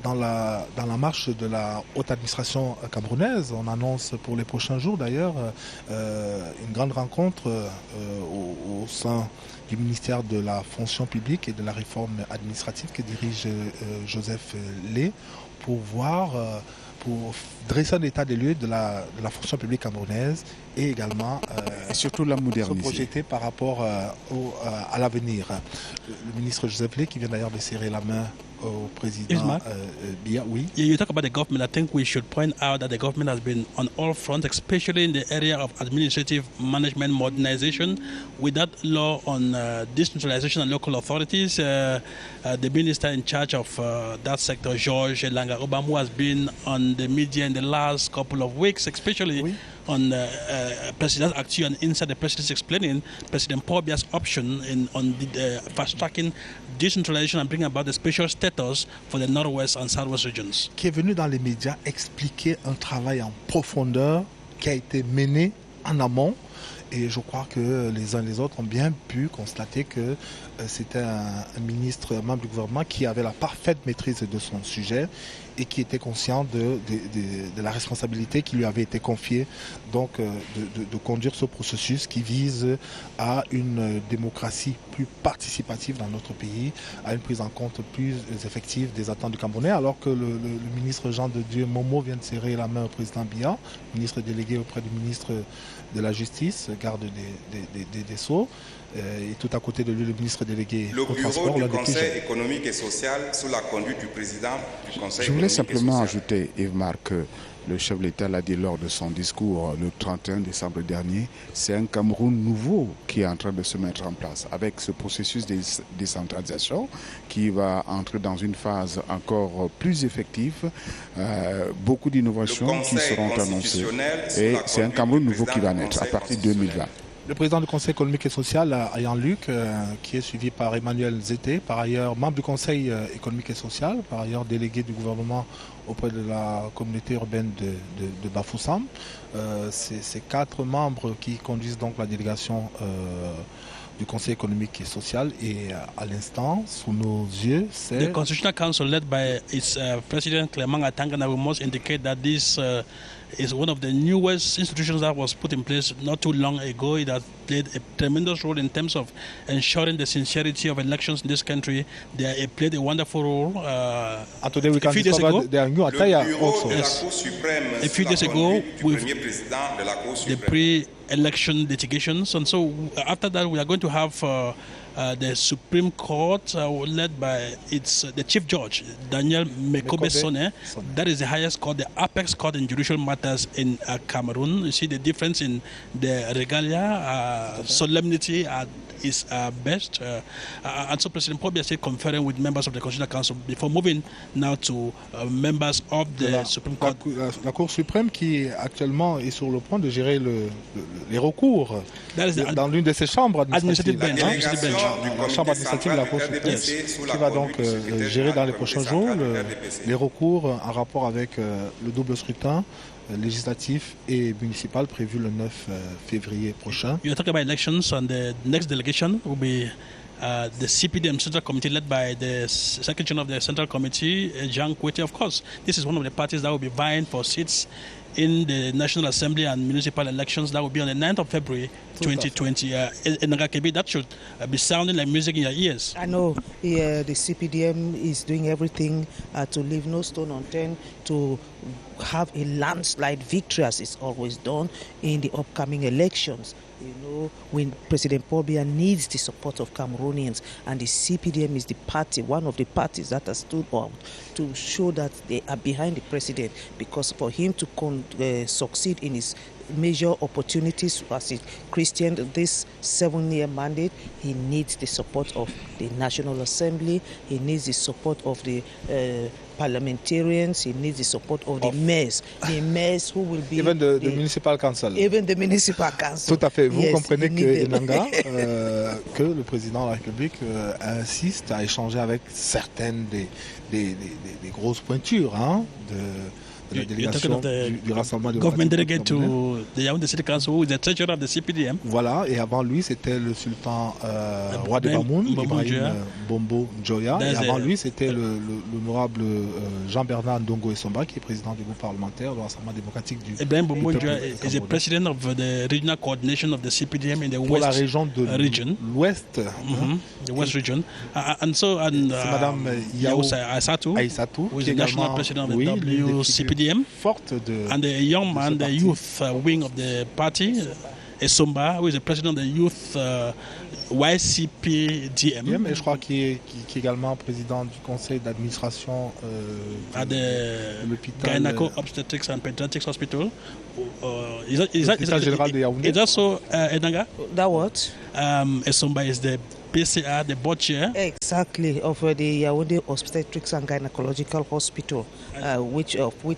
dans la marche de la haute administration camerounaise. On annonce pour les prochains jours d'ailleurs une grande rencontre au sein du ministère de la fonction publique et de la réforme administrative que dirige Joseph Lé, pour dresser un état des lieux de la fonction publique camerounaise, et également et surtout la moderniser, se projeter par rapport à l'avenir. Le ministre Joseph Lé, qui vient d'ailleurs de serrer la main au président Biya, oui. You talk about the government. I think we should point out that the government has been on all fronts, especially in the area of administrative management modernization, with that law on decentralization and local authorities. The minister in charge of that sector, Georges Langa Obamou, has been on the media in the last couple of weeks, especially on President's action inside the President's explaining President Paul Biya's option on the fast-tracking decentralization and bringing about the special status for the Northwest and Southwest regions. Qui est venu dans les médias expliquer un travail en profondeur qui a été mené en amont. Et je crois que les uns et les autres ont bien pu constater que c'était un ministre, un membre du gouvernement qui avait la parfaite maîtrise de son sujet et qui était conscient de la responsabilité qui lui avait été confiée, donc de conduire ce processus qui vise à une démocratie plus participative dans notre pays, à une prise en compte plus effective des attentes du Camerounais, alors que le ministre Jean de Dieu Momo vient de serrer la main au président Biya, ministre délégué auprès du ministre de la Justice, garde des Sceaux, et tout à côté de lui le ministre délégué au transport. Le bureau du Conseil économique et social, sous la conduite du président du Conseil. Je voulais simplement ajouter, Yves-Marc, que le chef de l'État l'a dit lors de son discours le 31 décembre dernier, c'est un Cameroun nouveau qui est en train de se mettre en place avec ce processus de décentralisation qui va entrer dans une phase encore plus effective, beaucoup d'innovations qui seront annoncées et c'est un Cameroun nouveau qui va naître à partir de 2020. Le président du Conseil économique et social, Ayhan Luc, qui est suivi par Emmanuel Zété, par ailleurs membre du Conseil économique et social, par ailleurs délégué du gouvernement auprès de la communauté urbaine de Bafoussam. Ces 4 membres qui conduisent donc la délégation du Conseil économique et social. Et à l'instant, sous nos yeux, c'est... The Constitutional Council, led by its President Clement Atangana, we must indicate that this is one of the newest institutions that was put in place not too long ago. It has played a tremendous role in terms of ensuring the sincerity of elections in this country. They played a wonderful role. And today we can discover their new attire also. Yes. A few days ago, with the pre-election litigations, and so after that we are going to have the Supreme Court led by the Chief Judge, Daniel Mekobe Sone. That is the highest court, the apex court in judicial matters in Cameroon. You see the difference in the regalia, solemnity is best. And so President Paul Biya is conferring with members of the Constitutional Council before moving now to members of the Supreme Court. La Cour suprême qui actuellement est sur le point de gérer les recours dans l'une de ses chambres administratives. La chambre administrative de la Cour suprême qui va donc gérer dans les prochains jours les recours en rapport avec le double scrutin législatif et municipal prévu le 9 février prochain. You are talking about elections, and the next delegation will be the CPDM Central Committee led by the Secretary of the Central Committee, Jean Kwete. Of course, this is one of the parties that will be vying for seats in the National Assembly and municipal elections. That will be on the 9th of February 2020. That should be sounding like music in your ears. I know the CPDM is doing everything to leave no stone unturned to have a landslide victory, as it's always done in the upcoming elections. You know, when President Paul Biya needs the support of Cameroonians, and the CPDM is the party, one of the parties that has stood out to show that they are behind the president, because for him to succeed in his major opportunities as a Christian this 7-year mandate, he needs the support of the National Assembly, he needs the support of the parliamentarians, he needs the support of the mayors who will be... Even the municipal council. Even the municipal council. Tout à fait. Vous comprenez que Enanga, que le président de la République insiste à échanger avec certaines des grosses pointures de la délégation du Rassemblement démocratique. Government delegate to the Yaoundé City Council, who is the treasurer of the CPDM. Voilà, et avant lui, c'était le sultan roi de Bamoun, Ibrahim Bombo Njoya. Et avant lui, c'était l'honorable Jean-Bernard Ndongo Essomba, qui est président du groupe parlementaire du Rassemblement démocratique du Ibrahim Bombo Njoya is the president of the regional coordination of the CPDM in the West la région de l'Ouest. The West region. C'est Madame Yao Aïssatou, who is the national president of the WCPDM. And the young man, the youth wing of the party, Essomba, who is the president of the youth YCPDM. Et je crois qu'il est également président du conseil d'administration de l'hôpital Gynaco Obstetrics and Pediatrics Hospital. Is also Enanga? That what? Essomba is the PCR, the board chair. Exactly, of the Yaoundé Obstetrics and Gynecological Hospital, which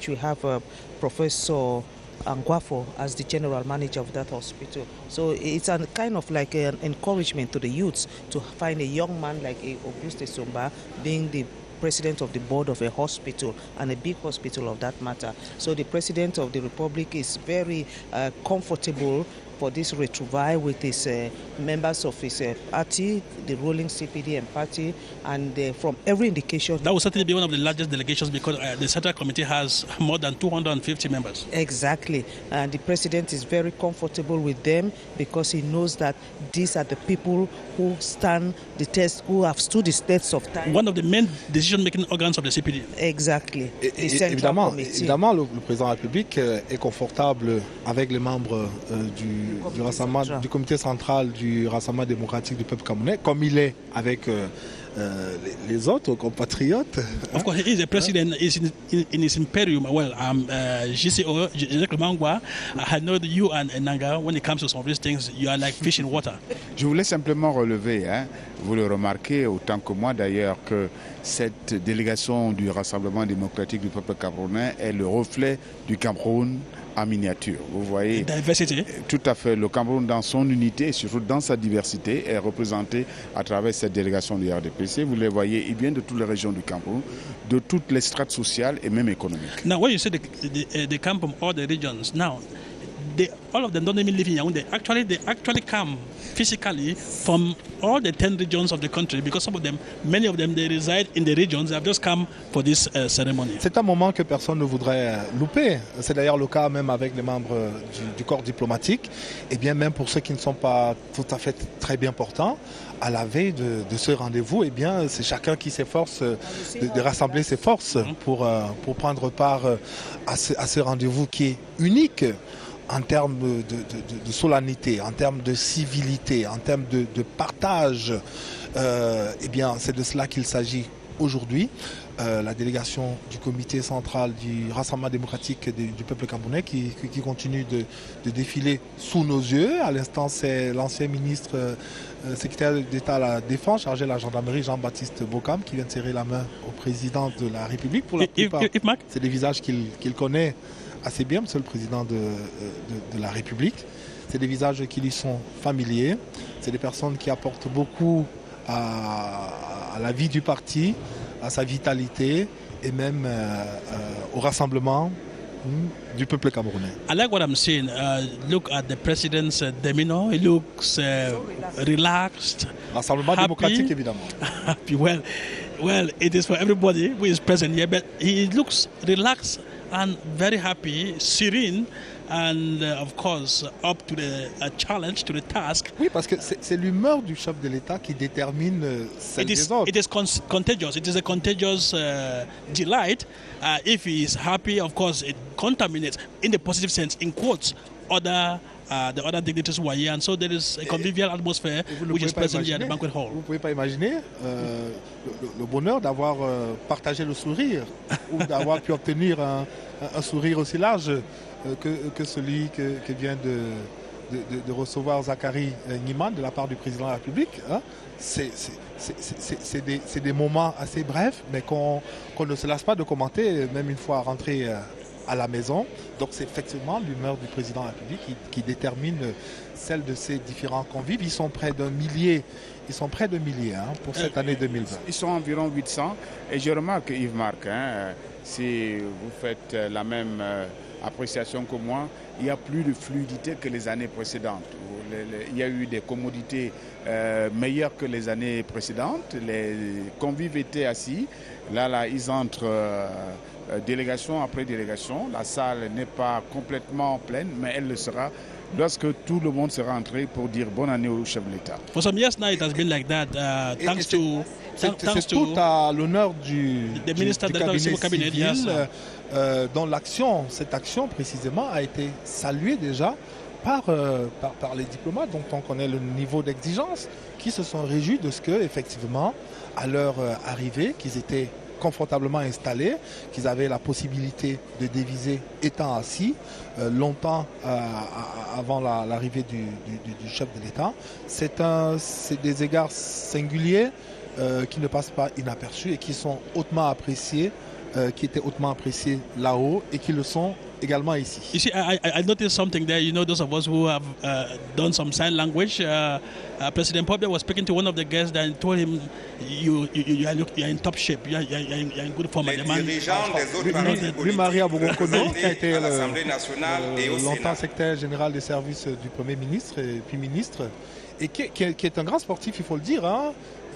we have Professor Angwafo as the general manager of that hospital. So it's a kind of like an encouragement to the youths to find a young man like Auguste Essomba being the president of the board of a hospital, and a big hospital of that matter. So the president of the republic is very comfortable for this retrouvaille with his members of his party, the ruling CPDM party, and from every indication... That will certainly be one of the largest delegations, because the Central Committee has more than 250 members. Exactly. And the president is very comfortable with them, because he knows that these are the people who stand the test, who have stood the test of time. One of the main decision-making organs of the CPDM. Exactly. Évidemment, le président de la République est confortable avec les membres du du comité central du Rassemblement démocratique du peuple camerounais, comme il est avec les autres compatriotes. Of course, he is the president, is in his imperium. Well, GCO, Jacques Mangwa, I know that you and Nanga, when it comes to some of these things, you are like fish in water. Je voulais simplement relever, vous le remarquez autant que moi d'ailleurs, que cette délégation du Rassemblement démocratique du peuple camerounais est le reflet du Cameroun en miniature. Vous voyez, diversity. Tout à fait. Le Cameroun dans son unité et surtout dans sa diversité est représenté à travers cette délégation du RDPC. Vous les voyez, ils viennent de toutes les régions du Cameroun, de toutes les strates sociales et même économiques. Now, when you say they come from all the regions, now, all of them don't even live in Yaoundé. They actually come physically from all the 10 regions of the country, because many of them, they reside in the regions. They have just come for this ceremony. C'est un moment que personne ne voudrait louper. C'est d'ailleurs le cas même avec les membres du corps diplomatique, et bien même pour ceux qui ne sont pas tout à fait très bien portants. À la veille de ce rendez-vous, eh bien, c'est chacun qui s'efforce de rassembler ses forces pour prendre part à ce rendez-vous qui est unique en termes de solennité, en termes de civilité, en termes de partage. Eh bien, c'est de cela qu'il s'agit aujourd'hui. La délégation du comité central du Rassemblement démocratique du peuple camerounais qui continue de défiler sous nos yeux. À l'instant, c'est l'ancien ministre secrétaire d'État à la Défense, chargé de la gendarmerie, Jean-Baptiste Bokam, qui vient de serrer la main au président de la République. Pour la plupart, c'est des visages qu'il connaît assez bien, monsieur le président de la République. C'est des visages qui lui sont familiers. C'est des personnes qui apportent beaucoup à la vie du parti, à sa vitalité et même au rassemblement du peuple camerounais. I like what I'm seeing. Look at the president's demeanor. He looks relaxed, Rassemblement démocratique, évidemment. Happy. Well, it is for everybody who is present here, but he looks relaxed and very happy, serene, and of course up to the challenge, to the task. Oui, parce que c'est l'humeur du chef de l'État qui détermine celle des autres. It is contagious. It is a contagious delight. If he is happy, of course, it contaminates, in the positive sense, in quotes, the other dignitaries who are here, and so there is a convivial atmosphere which is present here at the banquet hall. Vous ne pouvez pas imaginer le bonheur d'avoir partagé le sourire ou d'avoir pu obtenir un sourire aussi large que celui que vient de recevoir Zachary Ngiman de la part du président de la République. C'est des moments assez brefs, mais qu'on ne se lasse pas de commenter, même une fois rentré à la maison. Donc c'est effectivement l'humeur du président de la République qui détermine celle de ces différents convives. Ils sont près d'un millier. Pour cette année 2020. Ils sont environ 800. Et je remarque, Yves-Marc, si vous faites la même appréciation que moi, il y a plus de fluidité que les années précédentes. Il y a eu des commodités meilleures que les années précédentes. Les convives étaient assis. Là, ils entrent délégation après délégation. La salle n'est pas complètement pleine, mais elle le sera lorsque tout le monde sera entré pour dire bonne année au chef de l'État. For some years now, it has been like that. Thanks to tout à l'honneur du cabinet civil, dont cette action précisément a été saluée déjà par les diplomates dont on connaît le niveau d'exigence, qui se sont réjouis de ce que, effectivement, à leur arrivée, qu'ils étaient confortablement installés, qu'ils avaient la possibilité de déviser étant assis longtemps avant l'arrivée du chef de l'État. C'est des égards singuliers qui ne passent pas inaperçus et qui sont hautement appréciés, qui étaient hautement appréciés là-haut et qui le sont également ici. You see, I noticed something there. You know, those of us who have done some sign language, President Pobia was speaking to one of the guests and told him, you are in top shape, you are in good form. Louis-Marie Abogonkono, qui a été longtemps secrétaire général des services du Premier ministre et puis ministre, et qui est un grand sportif, il faut le dire.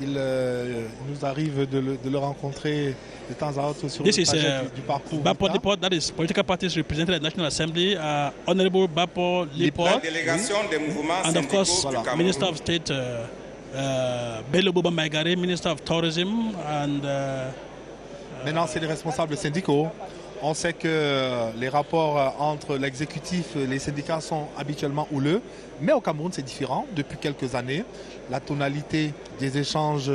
Il nous arrive de le rencontrer de temps à autre sur le trajet du parcours. Bapo Lipot, that is political parties represented at the National Assembly, Honorable Bapo Lipot, la délégation des mouvements and of course, Minister of State Bello Boba Maigare, Minister of Tourism, and maintenant c'est les responsables syndicaux. On sait que les rapports entre l'exécutif et les syndicats sont habituellement houleux, mais au Cameroun c'est différent depuis quelques années. La tonalité des échanges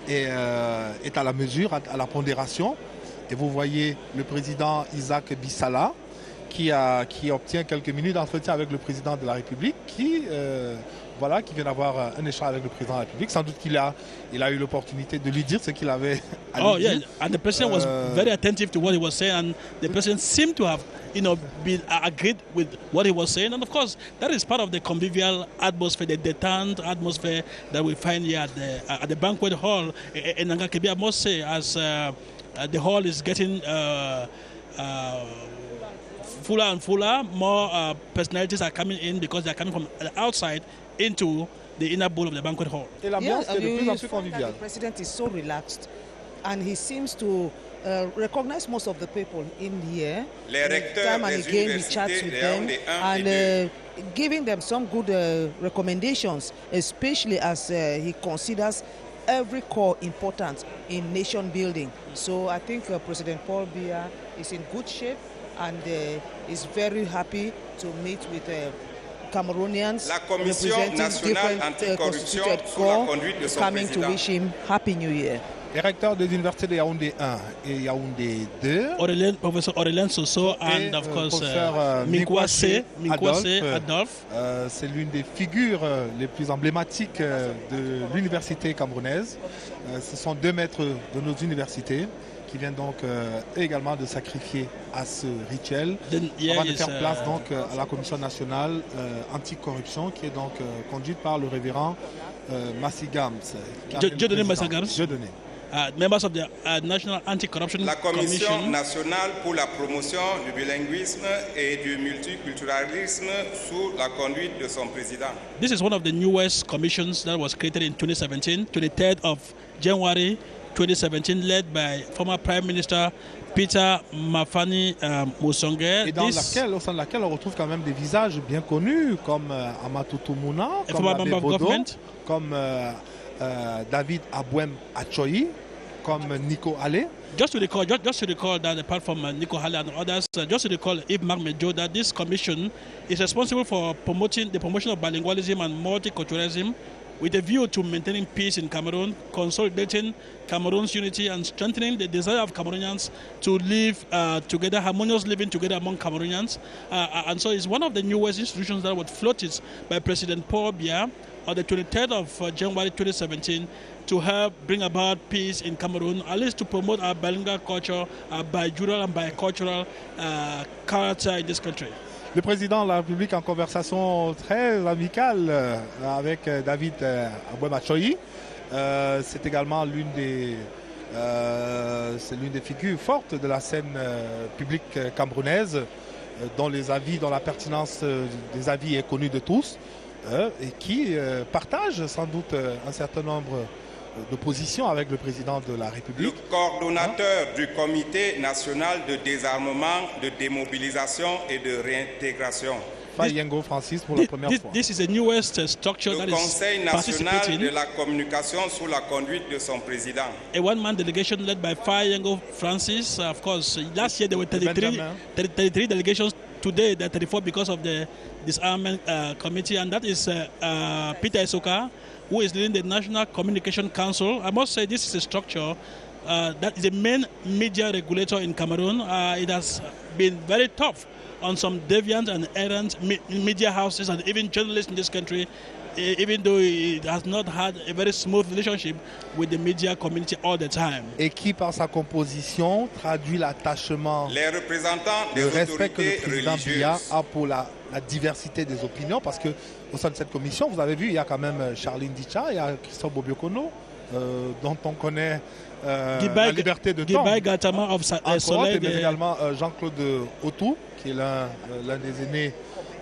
est à la mesure, à la pondération. Et vous voyez le président Isaac Bissala qui obtient quelques minutes d'entretien avec le président de la République qui vient d'avoir un échange avec le président de la République. Sans doute qu'il a eu l'opportunité de lui dire ce qu'il avait à lui dire. And the president was very attentive to what he was saying, and the president seemed to have, been agreed with what he was saying. And of course, that is part of the convivial atmosphere, the détente atmosphere that we find here at the banquet hall in Nangakebi. I must say, as the hall is getting fuller and fuller, more personalities are coming in because they are coming from the outside into the inner bowl of the banquet hall. Et l'ambiance est de plus en plus conviviale. The president is so relaxed, and he seems to recognize most of the people in here. Les recteurs Time and des again, he universités chats with Léon them des 1 et 2. and giving them some good recommendations, especially as he considers every core important in nation building. So I think President Paul Biya is in good shape and is very happy to meet with Cameroonians La Commission representing nationale different anticorruption constituted sous la corps conduite de son coming to président. wish him Happy New Year. Les recteurs des universités de Yaoundé 1 et Yaoundé 2. Professor Aurélien Soso and of course Minkwase Adolphe. C'est l'une des figures les plus emblématiques de l'université camerounaise. Ce sont 2 maîtres de nos universités qui viennent donc également de sacrifier à ce rituel avant de faire place donc à la Commission nationale anticorruption qui est donc conduite par le révérend Massigams. Dieudonné Massigams. Dieudonné. Members of the National Anti-Corruption La Commission Commission nationale pour la promotion du bilinguisme et du multiculturalisme sous la conduite de son président. This is one of the newest commissions that was created in 2017, 23rd of January 2017, led by former Prime Minister Peter Mafani Musonge. Et au sein de laquelle on retrouve quand même des visages bien connus comme Amatutu Mouna, comme Abbé Bodo, comme David Abouem Achoyi, comme Nico Allé. Just to recall that apart from Nico Halle and others, just to recall Yves-Marc Medjo that this commission is responsible for promoting the promotion of bilingualism and multiculturalism with a view to maintaining peace in Cameroon, consolidating Cameroon's unity and strengthening the desire of Cameroonians to live together, harmonious living together among Cameroonians. And so it's one of the newest institutions that was floated by President Paul Biya on the 23rd of January 2017 to help bring about peace in Cameroon, at least to promote our bilingual culture, our bijural and bicultural character in this country. Le président de la République en conversation très amicale avec David Abouem Achoyi. C'est également l'une des figures fortes de la scène publique camerounaise, dont la pertinence des avis est connue de tous et qui partage sans doute un certain nombre de positions avec le président de la République. Le coordonnateur du Comité national de désarmement, de démobilisation et de réintégration. Fayengo Francis pour la première fois. This is the newest structure that Le Conseil is national participating. de la communication sous la conduite de son président. A one-man delegation led by Fayengo Francis. Of course, last year there were 33 delegations. Today there are 34 because of the disarmament committee, and that is Peter Esoka, who is leading the National Communication Council. I must say this is a structure that is the main media regulator in Cameroon. It has been very tough on some deviant and errant media houses and even journalists in this country, even though it has not had a very smooth relationship with the media community all the time. Et qui, par sa composition, traduit l'attachement, le respect que le président Biya a pour la diversité des opinions, parce que au sein de cette commission, vous avez vu, il y a quand même Charline Dicha, il y a Christophe Bobiokono, dont on connaît la liberté de temps. Mais également Jean-Claude Otou, qui est l'un des aînés,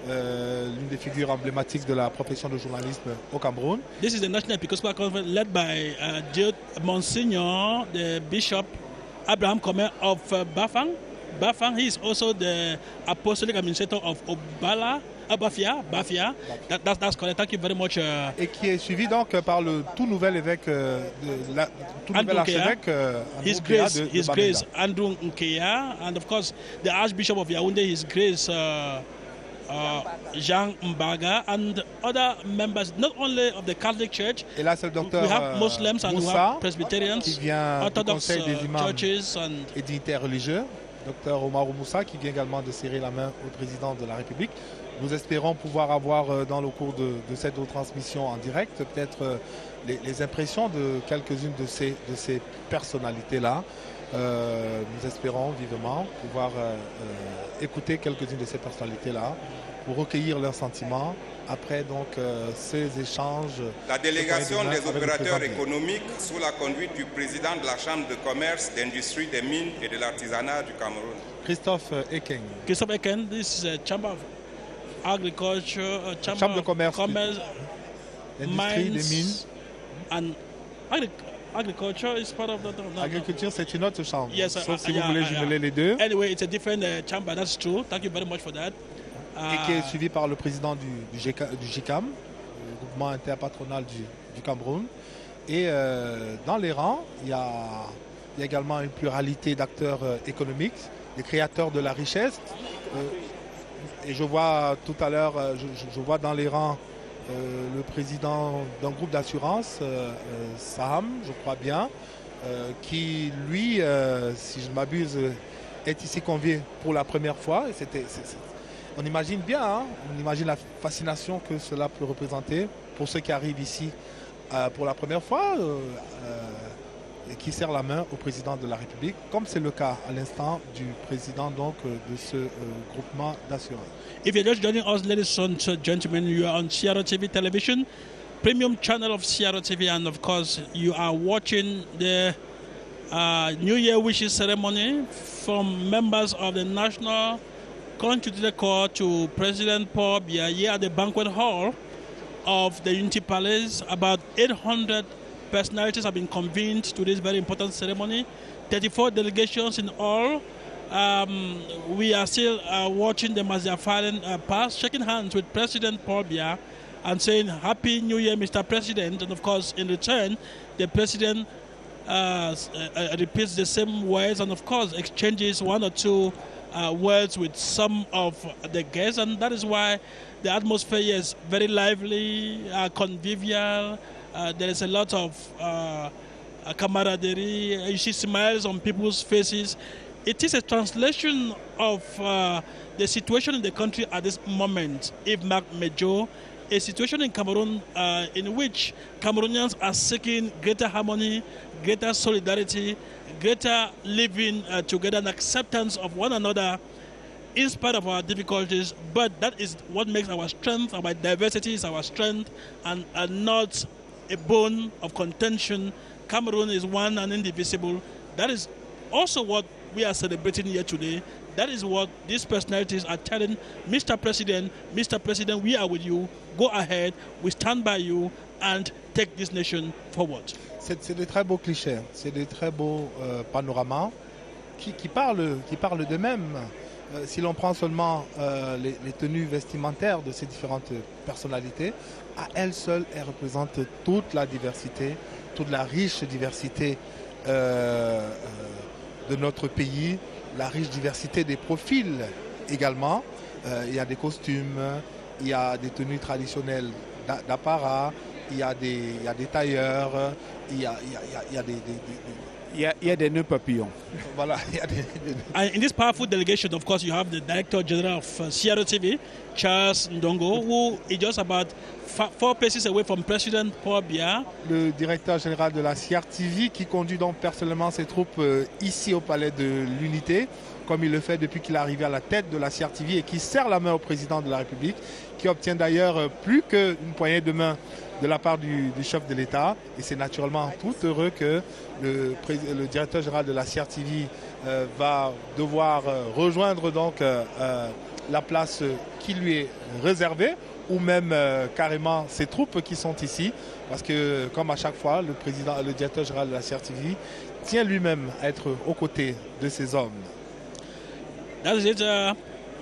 l'une des figures emblématiques de la profession de journalisme au Cameroun. This is the National Episcopal Conference led by Monsignor, the Bishop Abraham Comer of Bafang. Bafang. He is also the apostolic administrator of Bafia. That's correct. Thank you very much. Et qui est suivi donc par le tout nouvel évêque, tout nouvel archevêque His Grace Andrew Nkeya, and of course the Archbishop of Yaoundé, His Grace Jean Mbaga, and other members, not only of the Catholic Church. Et là, c'est le docteur we have Muslims and Moussa, we have Presbyterians, qui vient Orthodox du Conseil des imams churches et dignitaires religieux. Docteur Omarou Moussa, qui vient également de serrer la main au président de la République. Nous espérons pouvoir avoir dans le cours de cette transmission en direct peut-être les impressions de quelques-unes de ces personnalités-là. Nous espérons vivement pouvoir écouter quelques-unes de ces personnalités-là pour recueillir leurs sentiments après donc ces échanges. La délégation des opérateurs économiques sous la conduite du président de la Chambre de commerce, d'industrie, des mines et de l'artisanat du Cameroun. Christophe Ekeng. Christophe Ekeng, this is a Chamber of Agriculture, Chambre de commerce, l'industrie, des mines. And agriculture is part of the... Agriculture, c'est une autre chambre. Yes, sauf si vous voulez jumeler les deux. Anyway, it's a different chamber, that's true. Thank you very much for that. Et qui est suivi par le président du GICAM, le groupement interpatronal du Cameroun. Et dans les rangs, il y a également une pluralité d'acteurs économiques, des créateurs de la richesse. Et je vois tout à l'heure, je vois dans les rangs le président d'un groupe d'assurance, Saham, je crois bien, qui lui, si je ne m'abuse, est ici convié pour la première fois. Et on imagine bien, hein, on imagine la fascination que cela peut représenter pour ceux qui arrivent ici pour la première fois et qui serrent la main au président de la République, comme c'est le cas à l'instant du président donc, de ce groupement d'assurance. If you're just joining us, ladies and gentlemen, you are on Sierra TV television, premium channel of Sierra TV, and of course you are watching the New Year wishes ceremony from members of the National Constitutional Court to President Paul Biya here at the banquet hall of the Unity Palace. About 800 personalities have been convened to this very important ceremony. 34 delegations in all. We are still watching them as they are filing past, shaking hands with President Paul Biya and saying Happy New Year, Mr. President. And of course, in return, the President repeats the same words and of course exchanges one or two words with some of the guests, and that is why the atmosphere is very lively, convivial. There is a lot of camaraderie. You see smiles on people's faces. It is a translation of the situation in the country at this moment, if Mark Major, a situation in Cameroon in which Cameroonians are seeking greater harmony, greater solidarity, greater living together and acceptance of one another in spite of our difficulties. But that is what makes our strength. Our diversity is our strength and not a bone of contention. Cameroon is one and indivisible. That is also what we are celebrating here today. That is what these personalities are telling Mr. President, we are with you. Go ahead, we stand by you and take this nation forward. C'est de très beaux clichés, c'est de très beaux panoramas qui parlent d'eux-mêmes. Si l'on prend seulement les tenues vestimentaires de ces différentes personnalités, à elles seules, elles représentent toute la diversité, toute la riche diversité de notre pays, la riche diversité des profils également. Il y a des costumes, il y a des tenues traditionnelles d'apparat, il y a des tailleurs, il y a des nœuds papillons. Voilà, il y a des And in this powerful delegation, of course, you have the Director General of Sierra TV, Charles Ndongo, who is just about 4 places away from President Paul Biya. Le directeur général de la Sierra TV qui conduit donc personnellement ses troupes ici au Palais de l'Unité, comme il le fait depuis qu'il est arrivé à la tête de la Sierra TV et qui serre la main au président de la République, qui obtient d'ailleurs plus qu'une poignée de main de la part du chef de l'État. Et c'est naturellement tout heureux que le directeur général de la Sierra TV va devoir rejoindre donc la place qui lui est réservée, ou même carrément ses troupes qui sont ici, parce que comme à chaque fois, le directeur général de la Sierra TV tient lui-même à être aux côtés de ces hommes. that is it.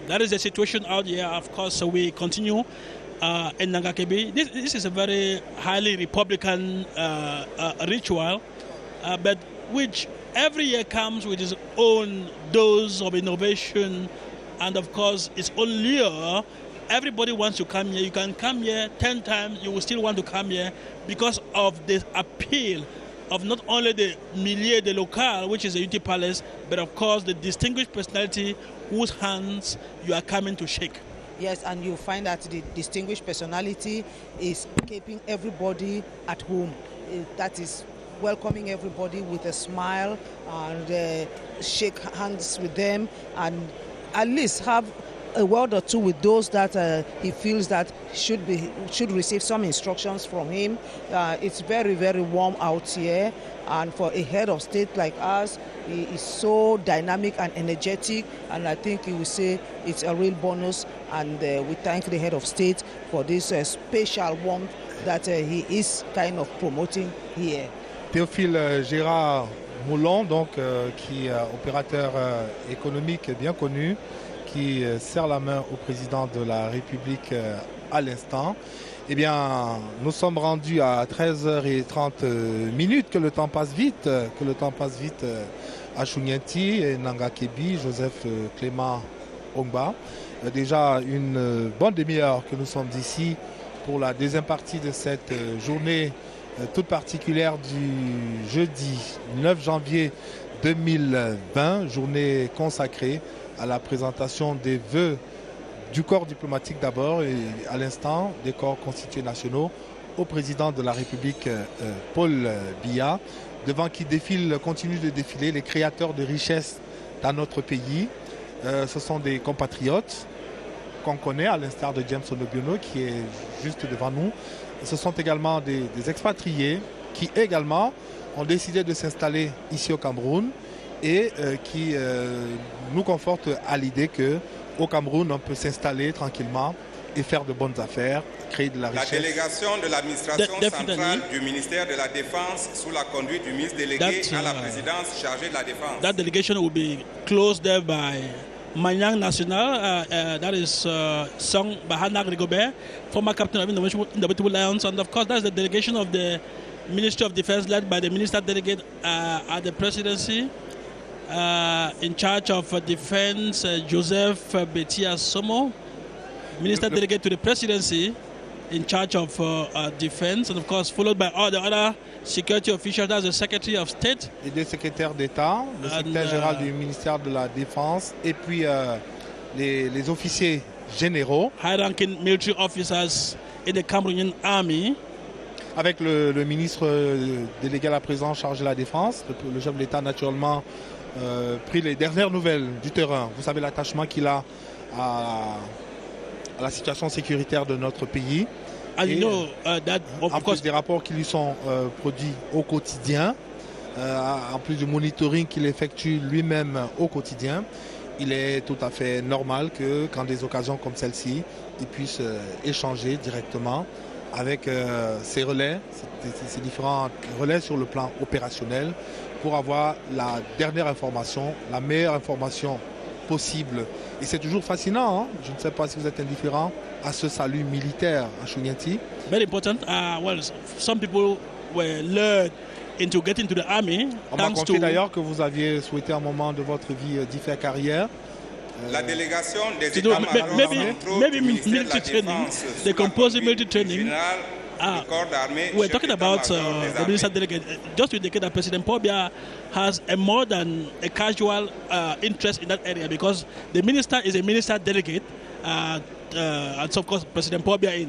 That is the situation out here. Of course, so we continue in Nangakebi. This is a very highly Republican ritual, but which every year comes with its own dose of innovation and, of course, its own lure. Everybody wants to come here. You can come here 10 times, you will still want to come here because of the appeal of not only the milieu de local, which is the Unity Palace, but of course the distinguished personality whose hands you are coming to shake. Yes, and you find that the distinguished personality is keeping everybody at home. That is welcoming everybody with a smile and shake hands with them and at least have a word or two with those that he feels that should receive some instructions from him. It's very, very warm out here, and for a head of state like us, he is so dynamic and energetic, and I think he will say it's a real bonus, and we thank the head of state for this special warmth that he is kind of promoting here. Théophile Gérard Moulon, donc, qui est opérateur économique bien connu, qui serre la main au président de la République à l'instant. Eh bien, nous sommes rendus à 13h30 que le temps passe vite, à Chougnanti et Nangakebi, Joseph Clément Ongba. Déjà une bonne demi-heure que nous sommes ici pour la deuxième partie de cette journée toute particulière du jeudi 9 janvier 2020, journée consacrée à la présentation des vœux du corps diplomatique d'abord et à l'instant des corps constitués nationaux au président de la République Paul Biya, devant qui continuent de défiler les créateurs de richesses dans notre pays. Ce sont des compatriotes qu'on connaît, à l'instar de James Onobiono qui est juste devant nous. Ce sont également des expatriés qui également ont décidé de s'installer ici au Cameroun et qui nous confortent à l'idée qu'au Cameroun, on peut s'installer tranquillement et faire de bonnes affaires, créer de la richesse. La délégation de l'administration centrale du ministère de la Défense sous la conduite du ministre délégué à la présidence chargé de la Défense. That delegation will be closed there by Manyang National, that is sung by Hanak Rigobert, former captain of Indomitable Lions, and of course that's the delegation of the Ministry of Defense led by the Minister Delegate at the Presidency. In charge of Defense, Joseph Betia Somo, Minister Delegate to the Presidency, in charge of Defense, and of course followed by all the other security officials, that's the Secretary of State. Et deux secrétaires d'État, le secrétaire général du ministère de la Défense, et puis les officiers généraux. High-ranking military officers in the Cameroonian Army. Avec le ministre délégué à la présidence chargé de la Défense, le chef de l'État naturellement pris les dernières nouvelles du terrain. Vous savez l'attachement qu'il a à la situation sécuritaire de notre pays. Et, en plus des rapports qui lui sont produits au quotidien, en plus du monitoring qu'il effectue lui-même au quotidien, il est tout à fait normal que quand des occasions comme celle-ci, il puisse échanger directement avec ces relais, ces différents relais sur le plan opérationnel pour avoir la dernière information, la meilleure information possible. Et c'est toujours fascinant, hein? Je ne sais pas si vous êtes indifférent à ce salut militaire à Chougnanti. Very important. Well, some people were lured into getting to the army. On m'a confié d'ailleurs que vous aviez souhaité à un moment de votre vie d'y faire carrière. La délégation des États-majors maybe military training, the composite military training. We're talking about the minister delegate. Just to indicate that President Paul Biya has a more than a casual interest in that area because the minister is a minister delegate, and so of course President Paul Biya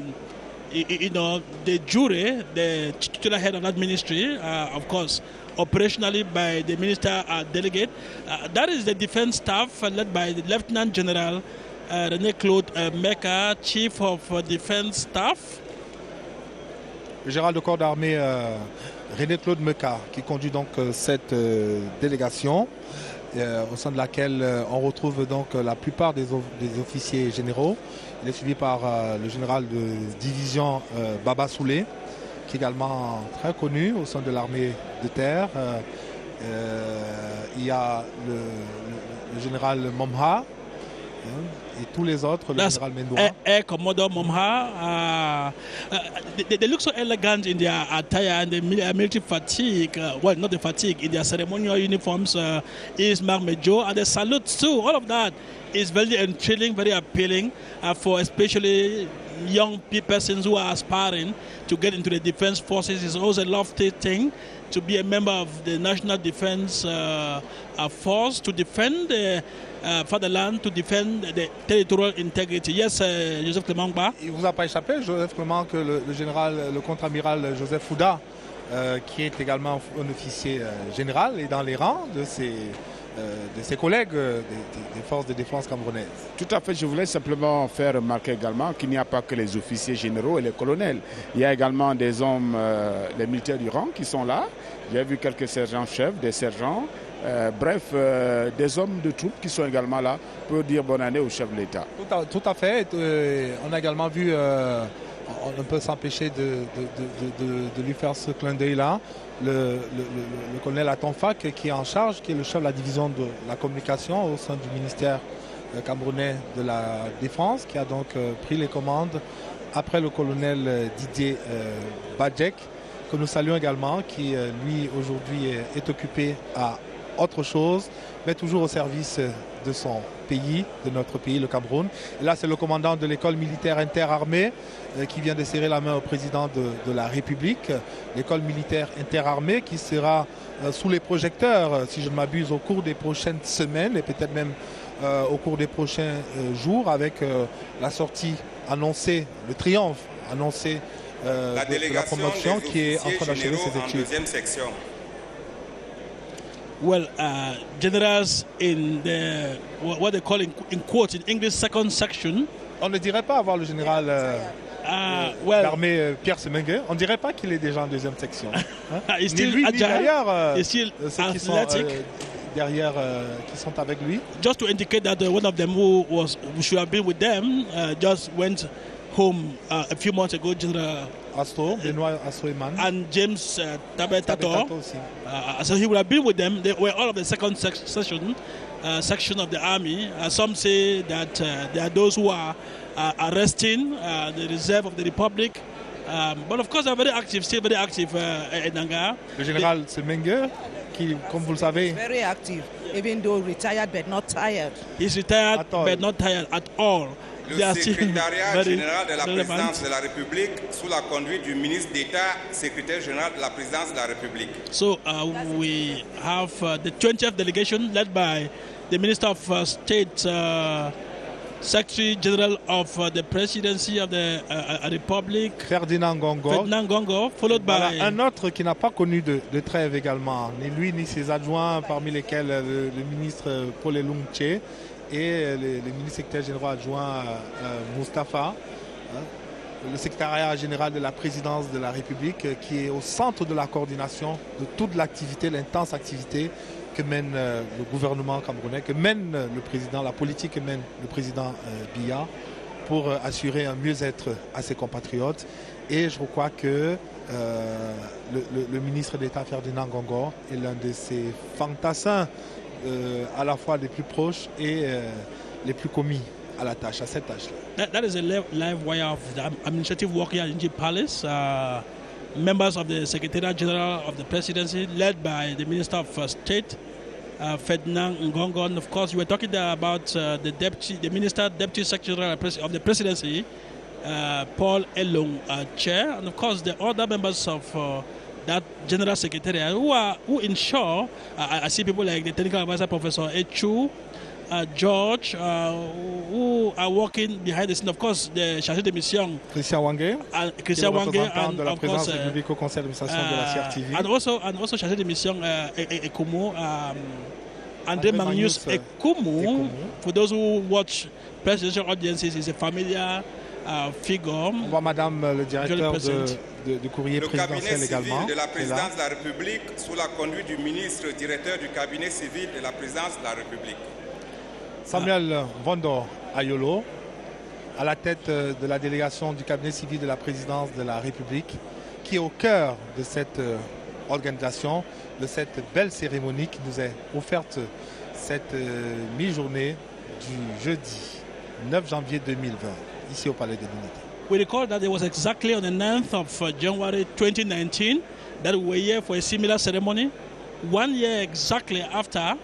the jury, the titular head of that ministry, of course, operationally by the minister delegate. That is the defense staff led by the Lieutenant General René Claude Meka, Chief of Defense Staff. Le général de corps d'armée René Claude Meka qui conduit donc cette délégation au sein de laquelle on retrouve donc la plupart des officiers généraux. Il est suivi par le général de division Baba Soulé, qui est également très connu au sein de l'armée de terre. Il y a le général Momha, et tous les autres, le général Mendoa. Air Commodore Momha, they look so elegant in their attire and the military fatigue, well, not the fatigue, in their ceremonial uniforms, is Marc Major, and the salutes too. All of that is very thrilling, very appealing for especially young persons who are aspiring to get into the defense forces. It's also a lofty thing to be a member of the National Defense Force, to defend the fatherland, to defend the territorial integrity. Yes, Joseph Clément Ba. Il ne vous a pas échappé, Joseph Clément, que le général, le contre-amiral Joseph Fouda, qui est également un officier général, est dans les rangs de ses collègues des forces de défense camerounaises. Tout à fait, je voulais simplement faire remarquer également qu'il n'y a pas que les officiers généraux et les colonels. Il y a également des hommes, les militaires du rang qui sont là. J'ai vu quelques sergents-chefs, des sergents, bref, des hommes de troupes qui sont également là pour dire bonne année au chef de l'État. Tout à fait. On a également vu, on ne peut s'empêcher de lui faire ce clin d'œil-là, le colonel Atonfak qui est en charge, qui est le chef de la division de la communication au sein du ministère camerounais de la Défense, qui a donc pris les commandes après le colonel Didier Badjek, que nous saluons également, qui lui aujourd'hui est occupé à autre chose, mais toujours au service de son pays, de notre pays, le Cameroun. Et là, c'est le commandant de l'école militaire interarmée qui vient de serrer la main au président de la République. L'école militaire interarmée qui sera sous les projecteurs, si je ne m'abuse, au cours des prochaines semaines et peut-être même au cours des prochains jours, avec la sortie annoncée, le triomphe annoncé de la promotion qui est en train d'achever ses études. Well, generals in the, what they call in quotes, in English, second section. On ne dirait pas avoir le général d'armée Pierre Semengue. On ne dirait pas qu'il est déjà en deuxième section. Hein? Ni lui, ni d'ailleurs ceux qui sont derrière, qui sont avec lui. Just to indicate that one of them who should have been with them just went home a few months ago, General Asto, Benoit Asto-Eman, and James Tabetato. So he would have been with them. They were all of the second section of the army. Some say that there are those who are arresting the reserve of the Republic. But of course, they are very active, still very active in Nanga. Le général Semengue, qui, comme vous le savez, very active, even though retired but not tired. He's retired but not tired at all. Le secrétariat général de la présidence de la République, sous la conduite du ministre d'État, secrétaire général de la présidence de la République. So we have the 20th delegation led by the Minister of State, Secretary General of the Presidency of the Republic, Ferdinand Ngongo, followed by un autre qui n'a pas connu de trêve également, ni lui ni ses adjoints, parmi lesquels le ministre Paul Elungche et les ministres secrétaires généraux adjoints Moustapha, le secrétariat général de la présidence de la République qui est au centre de la coordination de toute l'activité, l'intense activité que mène le gouvernement camerounais, que mène le président, la politique que mène le président Biya pour assurer un mieux-être à ses compatriotes. Et je crois que le ministre d'État Ferdinand Ngongo est l'un de ces fantassins à la fois les plus proches et les plus commis à la tâche, à cette tâche-là. That is a live wire of the administrative work here in G Palace. Members of the Secretariat General of the Presidency, led by the Minister of State, Ferdinand Ngongo. And of course, you were talking there about the Minister, Deputy Secretary of the Presidency, Paul Elung Chair, and of course the other members of that General Secretariat who ensure, I see people like the Technical Advisor Professor Echu, George, who are working behind the scene. Of course, the chargé de mission, Christian Wange, and de la of course, République au Conseil d'administration de la CRTV, and also chargé de mission Ekumu, André Magnus Ekumu. For those who watch presidential audiences, is a familiar figure. On voit Madame le directeur du courrier présidentiel également. Le cabinet civil de la présidence de la République, sous la conduite du ministre directeur du cabinet civil de la présidence de la République. Samuel Vondo Ayolo, à la tête de la délégation du cabinet civil de la présidence de la République, qui est au cœur de cette organisation, de cette belle cérémonie qui nous est offerte cette mi-journée du jeudi 9 janvier 2020, ici au Palais de l'Unité. We recall that it was exactly on the 9th of January 2019 that we were here for a similar ceremony. 1 year exactly after,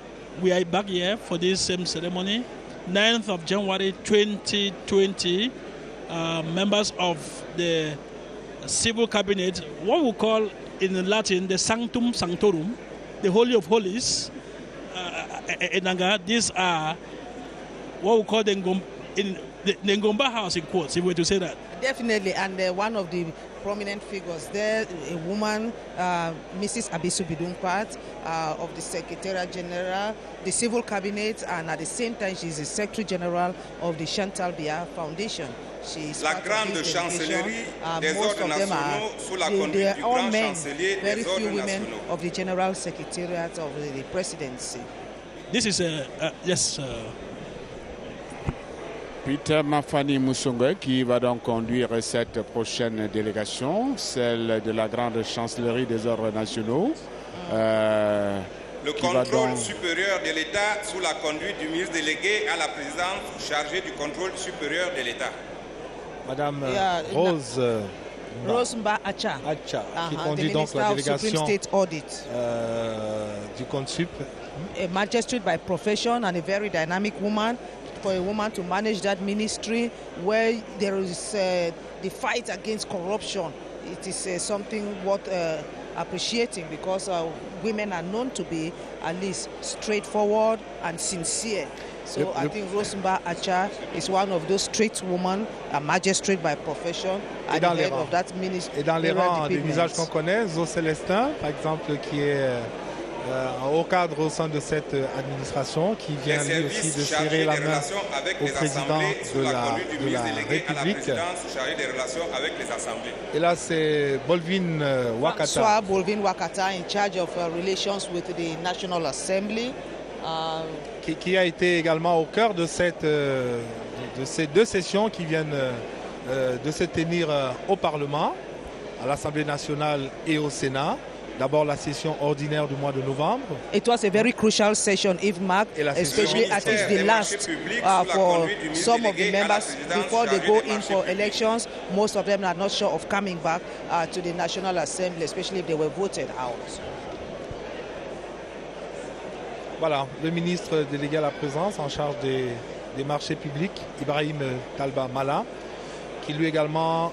we are back here for this same ceremony. 9th of January 2020, members of the civil cabinet, what we call in Latin the Sanctum Sanctorum, the Holy of Holies, these are what we call the Ngomba House in quotes, if we were to say that. Definitely, and one of the prominent figures there, a woman, Mrs. Abisu Bidumpat, of the Secretariat General, the Civil Cabinet, and at the same time she's the Secretary General of the Chantal Biya Foundation. She's La Grande Chancellerie des Ordres Nationaux sous la conduite du Grand Chancelier very des Ordres few women Nationaux. of the General Secretariat of the Presidency. This is yes. Peter Mafani Moussongue qui va donc conduire cette prochaine délégation, celle de la Grande Chancellerie des Ordres Nationaux. Le contrôle supérieur de l'État sous la conduite du ministre délégué à la présidence chargée du contrôle supérieur de l'État. Madame Rose Mba Acha, qui conduit donc la délégation du CONSUP. A magistrate by profession and a very dynamic woman. For a woman to manage that ministry where there is the fight against corruption, it is something worth appreciating, because women are known to be at least straightforward and sincere. So I think Rosemba Acha is one of those straight women, a magistrate by profession, at the head of that ministry. Et dans les rangs des visages qu'on connaît, Zo Célestin, par exemple, qui est au cadre au sein de cette administration, qui vient lui aussi de serrer la main au président de la République. Et là, c'est Bolvin Wakata. François Bolvin Wakata, in charge of relations with the National Assembly. Qui a été également au cœur de ces deux sessions qui viennent de se tenir au Parlement, à l'Assemblée nationale et au Sénat. D'abord la session ordinaire du mois de novembre. It was a very crucial session, if Mark, especially as it's the last for some of the members before they go in for elections. Most of them are not sure of coming back to the National Assembly, especially if they were voted out. Voilà, le ministre délégué à la présence en charge des marchés publics, Ibrahim Talba Mala, qui lui également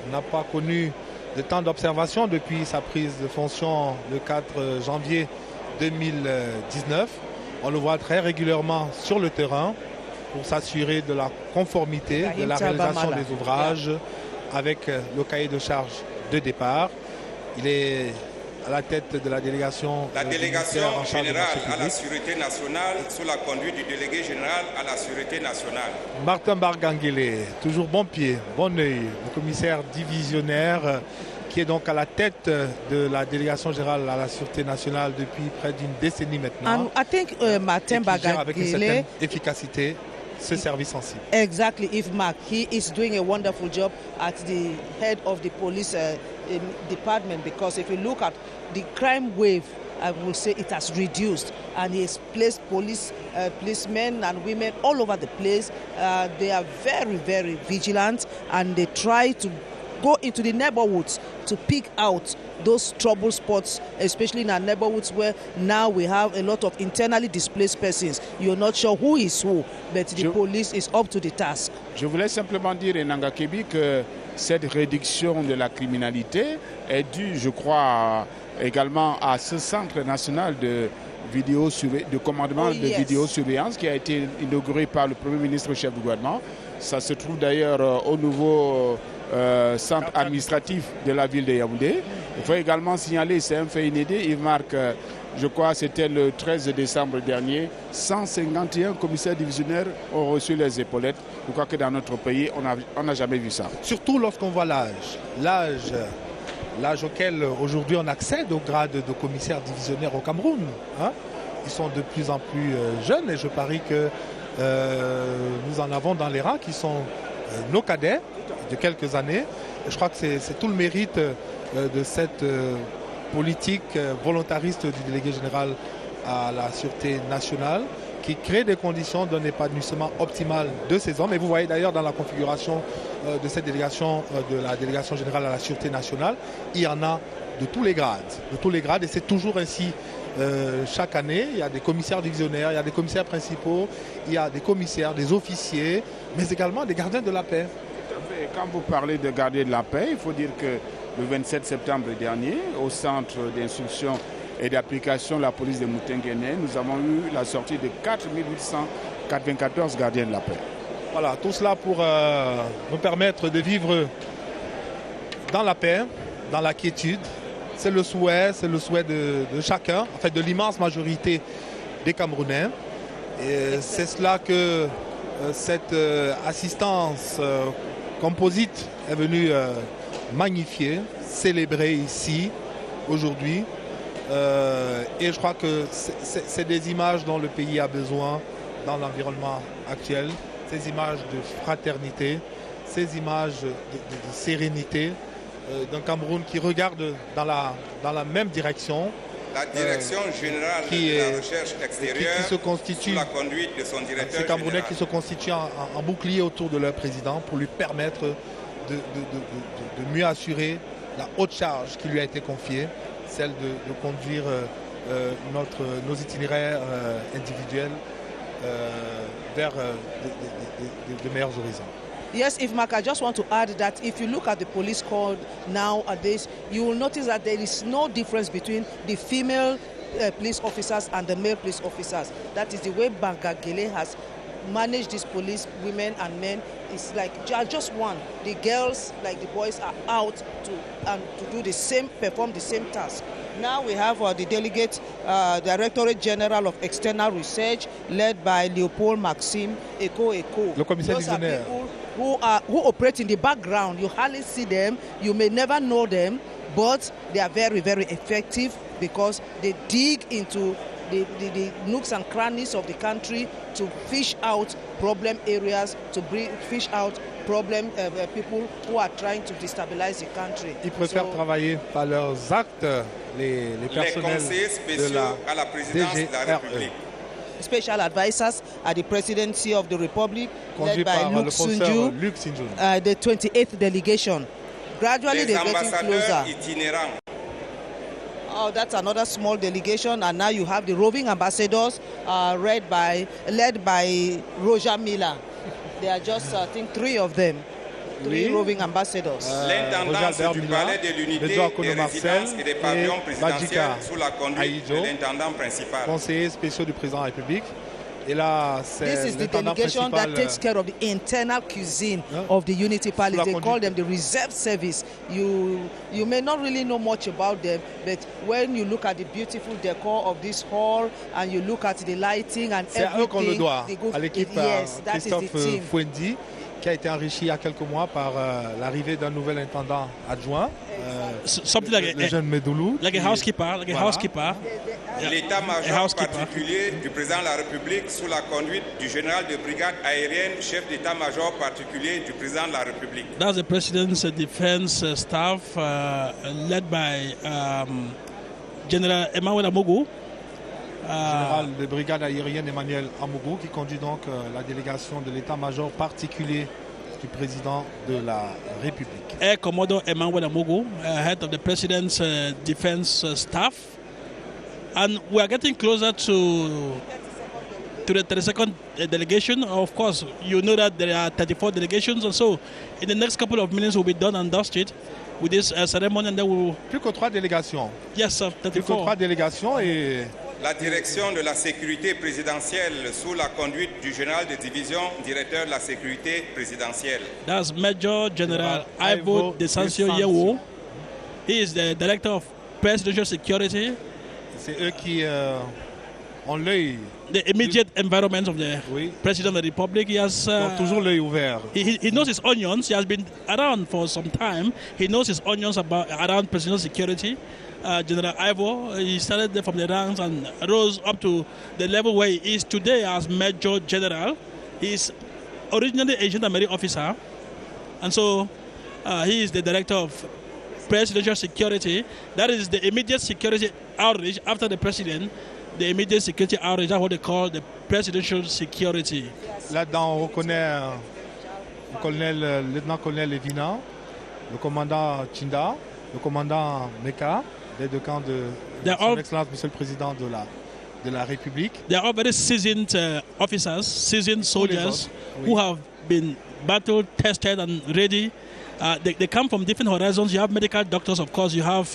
n'a pas connu de temps d'observation depuis sa prise de fonction le 4 janvier 2019. On le voit très régulièrement sur le terrain pour s'assurer de la conformité, de la réalisation des ouvrages avec le cahier de charge de départ. Il est à la tête de la délégation. La délégation générale à la Sûreté nationale sous la conduite du délégué général à la Sûreté nationale. Martin Barganguele, toujours bon pied, bon oeil, le commissaire divisionnaire qui est donc à la tête de la délégation générale à la Sûreté nationale depuis près d'une décennie maintenant. And I think Martin Barganguele avec une certaine efficacité ce service sensible. Exactly, if Mark, he is doing a wonderful job at the head of the police department, because if you look at the crime wave, I will say it has reduced, and he has placed policemen and women all over the place. They are very, very vigilant, and they try to go into the neighborhoods to pick out those trouble spots, especially in our neighborhoods where now we have a lot of internally displaced persons. You're not sure who is who, but the police is up to the task. Je voulais simplement dire, Enanga Kebi, que cette réduction de la criminalité est due, je crois, également à ce centre national de commandement de vidéosurveillance qui a été inauguré par le Premier ministre chef du gouvernement. Ça se trouve d'ailleurs au nouveau centre administratif de la ville de Yaoundé. Il faut également signaler, c'est un fait inédit, il marque, je crois c'était le 13 décembre dernier, 151 commissaires divisionnaires ont reçu les épaulettes. Je crois que dans notre pays, on n'a jamais vu ça. Surtout lorsqu'on voit l'âge auquel aujourd'hui on accède au grade de commissaire divisionnaire au Cameroun. Hein? Ils sont de plus en plus jeunes et je parie que nous en avons dans les rangs qui sont nos cadets de quelques années. Et je crois que c'est tout le mérite de cette politique volontariste du délégué général à la Sûreté nationale qui crée des conditions d'un épanouissement optimal de ces hommes. Et vous voyez d'ailleurs dans la configuration de cette délégation, de la délégation générale à la Sûreté nationale, il y en a de tous les grades, et c'est toujours ainsi chaque année. Il y a des commissaires divisionnaires, il y a des commissaires principaux, il y a des commissaires, des officiers, mais également des gardiens de la paix. Quand vous parlez de gardiens de la paix, il faut dire que le 27 septembre dernier, au centre d'instruction et d'application de la police de Moutenguene, nous avons eu la sortie de 4894 gardiens de la paix. Voilà, tout cela pour nous permettre de vivre dans la paix, dans la quiétude. C'est le souhait de chacun, en fait de l'immense majorité des Camerounais. Et c'est cela que cette assistance composite est venue magnifier, célébrer ici, aujourd'hui. Et je crois que c'est des images dont le pays a besoin dans l'environnement actuel, ces images de fraternité, ces images de sérénité, d'un Cameroun qui regarde dans la même direction. La direction générale de la recherche extérieure qui se constitue, sous la conduite de son directeur ces Camerounais général. qui se constituent en bouclier autour de leur président pour lui permettre de mieux assurer la haute charge qui lui a été confiée, celle de conduire nos itinéraires individuels vers de meilleurs horizons. Yes, Ifmak, I just want to add that if you look at the police code nowadays, you will notice that there is no difference between the female police officers and the male police officers. That is the way Bangagele has managed these police, women and men. It's like just one. The girls, like the boys, are out to do the same, perform the same task. Now we have the delegate, Directorate General of External Research, led by Leopold Maxime Eko. Le commissaire divisionnaire. Who operate in the background. You hardly see them, you may never know them, but they are very, very effective because they dig into the nooks and crannies of the country to fish out problem areas, to fish out problem people who are trying to destabilize the country. Ils préfèrent travailler par leurs actes, les personnels de la présidence de la République. Special advisors at the presidency of the Republic, conduit led by par Luc le professeur Luc Sinjoun. The 28th delegation. Gradually they're getting closer. Itinérants. Oh, that's another small delegation, and now you have the roving ambassadors led by Roger Miller. There are just, I think, 3 of them. 3 roving ambassadors. L'intendance du palais de l'unité des résidences et des pavillons présidentiels sous la conduite de l'intendant principal. Conseiller spécial du président de la République. Et là, this is the delegation that takes care of the internal cuisine of the Unity Palace. They call them the reserve service. You may not really know much about them, but when you look at the beautiful decor of this hall and you look at the lighting and everything, c'est eux qu'on le doit à l'équipe Christophe Fouendi, qui a été enrichi il y a quelques mois par l'arrivée d'un nouvel intendant adjoint, le jeune Medoulou. Like a housekeeper. L'état-major particulier du président de la République sous la conduite du général de brigade aérienne, chef d'état-major particulier du président de la République. That's the president's defense staff led by General Emmanuel Amougou. Général de brigade aérienne Emmanuel Amougou, qui conduit donc la délégation de l'état-major particulier du président de la République. Air Commodore Emmanuel Amougou, head of the president's defense staff. And we are getting closer to the 32nd delegation. Of course, you know that there are 34 delegations or so. In the next couple of minutes, we'll be done and dusted with this ceremony, and then we'll... Plus que 3 délégations. Yes, sir, 34. Plus que 3 délégations et... La direction de la sécurité présidentielle sous la conduite du général de division, directeur de la sécurité présidentielle. That's Major General Ivo Desancio Yewo. He is the director of presidential security. C'est eux qui ont l'œil. The immediate environment of the President of the Republic. He has toujours l'œil ouvert. He knows his onions. He has been around for some time. He knows his onions around presidential security. General Ivo, he started from the ranks and rose up to the level where he is today as Major General. He is originally a gendarmerie officer, and so he is the director of presidential security. That is the immediate security outreach after the president. the immediate security outage, that's what they call the presidential security. Là-dedans, on reconnaît le lieutenant-colonel Levina, le commandant Chinda, le commandant Meka, des deux camps de son Excellence, Monsieur le Président de la République. They are all very seasoned officers, seasoned soldiers who have been battle tested and ready. They come from different horizons. You have medical doctors, of course. You have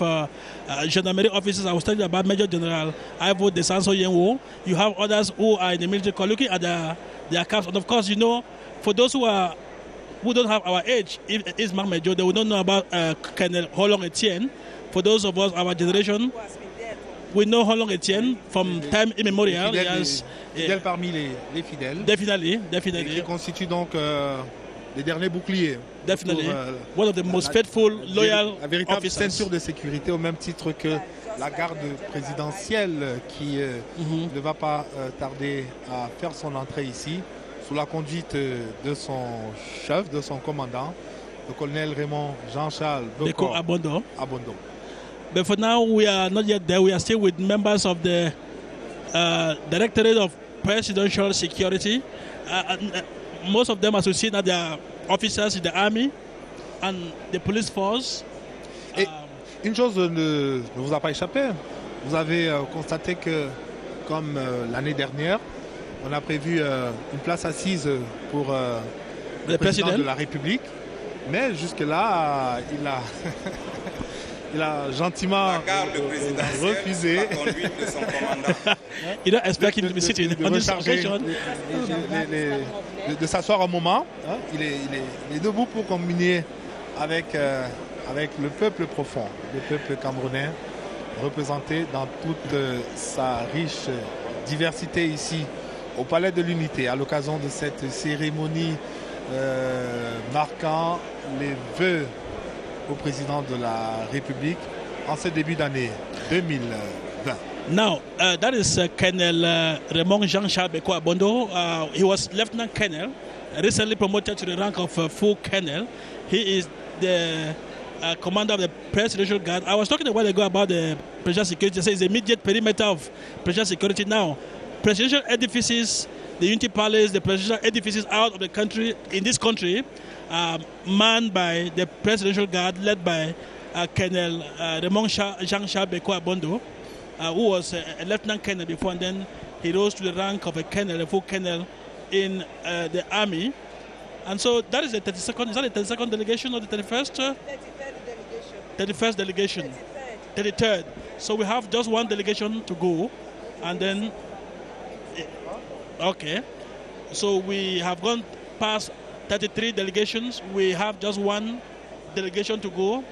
gendarmerie officers. I was telling you about Major General Ivo De Sanso Yenwo. You have others who are in the military corps looking at their caps. And of course, you know, for those who don't have our age, is Marc Major, they will not know about Colonel Holong Etienne. For those of us, our generation, we know Holong Etienne from time immemorial. Fidèle parmi les fidèles. Definitely. Et qui constitue donc les derniers boucliers. Definitely. One of the most faithful, loyal la véritable officers. ceinture de sécurité, au même titre que la garde présidentielle qui ne va pas tarder à faire son entrée ici, sous la conduite de son chef, de son commandant, le colonel Raymond Jean-Charles Beko Abondo. But for now, we are not yet there. We are still with members of the Directorate of Presidential Security. Most of them associate that they are officers in the army and the police force. Et une chose ne vous a pas échappé. Vous avez constaté que, comme l'année dernière, on a prévu une place assise pour le président de la République. Mais jusque-là, il a gentiment refusé de s'asseoir un moment. Il est debout pour communier avec le peuple profond, le peuple camerounais, représenté dans toute sa riche diversité ici au Palais de l'Unité, à l'occasion de cette cérémonie marquant les vœux au président de la République en ce début d'année 2020. Now, that is Colonel Raymond Jean-Charles Beko Abondo. He was Lieutenant Colonel, recently promoted to the rank of full Colonel. He is the commander of the Presidential Guard. I was talking a while ago about the presidential security. I say it's the immediate perimeter of presidential security now. Presidential edifices, the Unity Palace, the presidential edifices out of the country, in this country, manned by the Presidential Guard, led by Colonel Raymond Jean-Charles Beko Abondo, who was a lieutenant colonel before, and then he rose to the rank of a colonel, a full colonel in the army. And so that is the 32nd, is that the 32nd delegation or the 31st? 31st delegation. 33rd. So we have just one delegation to go, and then, okay. So we have gone past 33 delegations. We have just one delegation to go,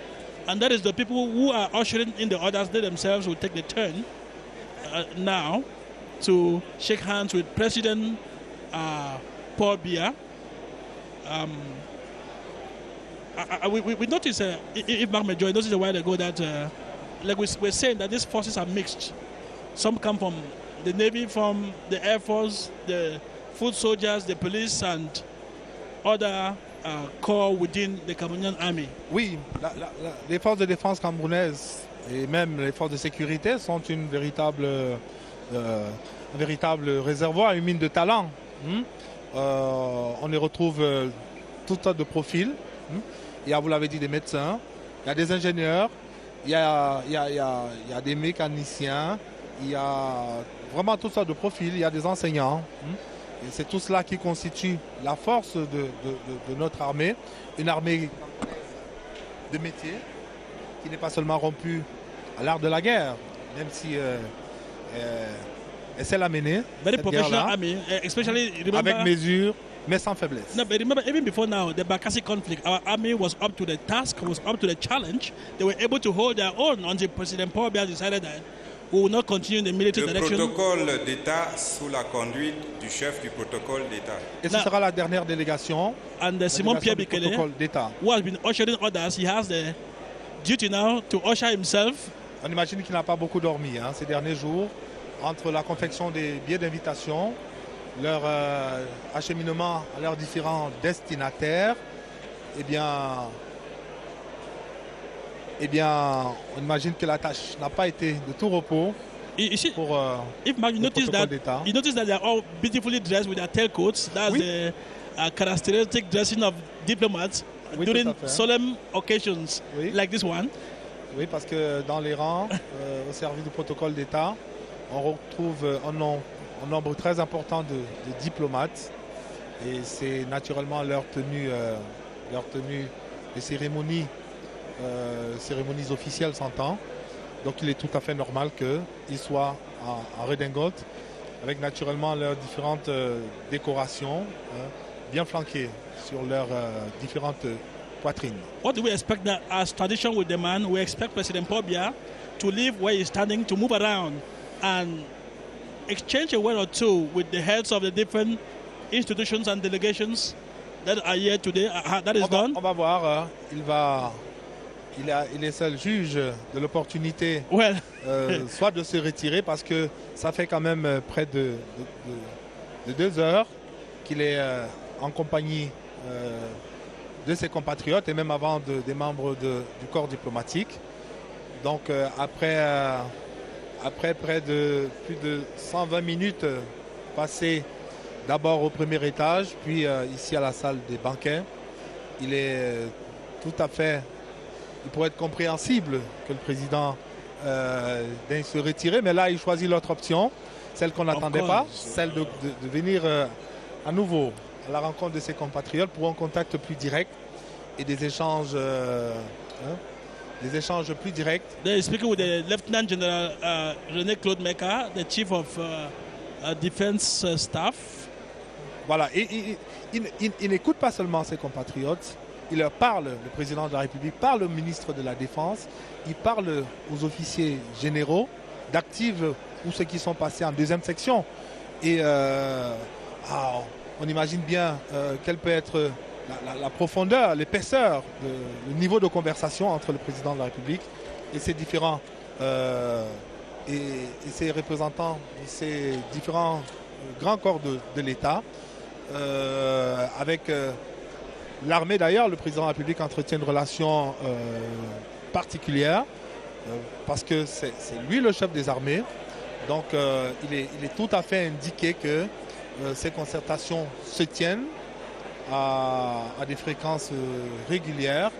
and that is the people who are ushering in the others. They themselves will take the turn now to shake hands with President Paul Biya. We noticed, if Marc Major noticed a while ago that, like we're saying, that these forces are mixed. Some come from the Navy, from the Air Force, the foot soldiers, the police, and other corps within the Cameroonian army. Oui, les forces de défense camerounaises et même les forces de sécurité sont un véritable réservoir, une mine de talent. On y retrouve toutes sortes de profils. Il y a, vous l'avez dit, des médecins, il y a des ingénieurs, il y a des mécaniciens, il y a vraiment toutes sortes de profils, il y a des enseignants. Et c'est tout cela qui constitue la force de notre armée, une armée de métier qui n'est pas seulement rompue à l'art de la guerre, même si elle sait la mener, Very cette professional guerre-là, army, especially remember. avec mesure, mais sans faiblesse. No, but remember, even before now, the Bakassi conflict, our army was up to the task, was up to the challenge. They were able to hold their own until President Paul Biya decided that we will not continue in the military direction. Le protocole d'État sous la conduite du chef du protocole d'État. Et ce sera la dernière délégation, And la Simon Pierre délégation du Bikele, protocole d'État. who has been ushering others, he has the duty now to usher himself. On imagine qu'il n'a pas beaucoup dormi ces derniers jours, entre la confection des billets d'invitation, leur acheminement à leurs différents destinataires. Eh bien, on imagine que la tâche n'a pas été de tout repos You see, pour if Mark, you le notice protocole that d'État. you notice that they are all beautifully dressed with their tailcoats. That's Oui. the characteristic dressing of diplomats Oui, tout during à fait. solemn occasions Oui. like this one. Oui, parce que dans les rangs, au service du protocole d'État, on retrouve un nombre très important de diplomates. Et c'est naturellement leur tenue des cérémonies officielles s'entend. Donc il est tout à fait normal qu'ils soient en redingote, avec naturellement leurs différentes décorations, bien flanquées sur leurs différentes poitrines. What do we expect now? As tradition with the man, we expect President Paul Biya to leave where he's standing, to move around and exchange a word or two with the heads of the different institutions and delegations that are here today. That is done. On va voir. Il est seul juge de l'opportunité, Well, soit de se retirer parce que ça fait quand même près de 2 heures qu'il est en compagnie de ses compatriotes et même avant des membres du corps diplomatique. Donc après près de plus de 120 minutes passées d'abord au premier étage, puis ici à la salle des banquets, il est tout à fait... Il pourrait être compréhensible que le président daigne se retirer, mais là, il choisit l'autre option, celle qu'on n'attendait pas, celle de venir à nouveau à la rencontre de ses compatriotes pour un contact plus direct et des échanges plus directs. they're speaking with the Lieutenant General René Claude Meka, the Chief of Defense Staff. Voilà, et il n'écoute pas seulement ses compatriotes, il leur parle, le président de la République parle au ministre de la Défense, il parle aux officiers généraux d'active ou ceux qui sont passés en deuxième section. Et on imagine bien quelle peut être la profondeur, l'épaisseur, le niveau de conversation entre le président de la République et ses différents et ses représentants, ces différents grands corps de l'État. Avec l'armée d'ailleurs, le président de la République entretient une relation particulière parce que c'est lui le chef des armées. Donc il est tout à fait indiqué que ces concertations se tiennent à des fréquences régulières,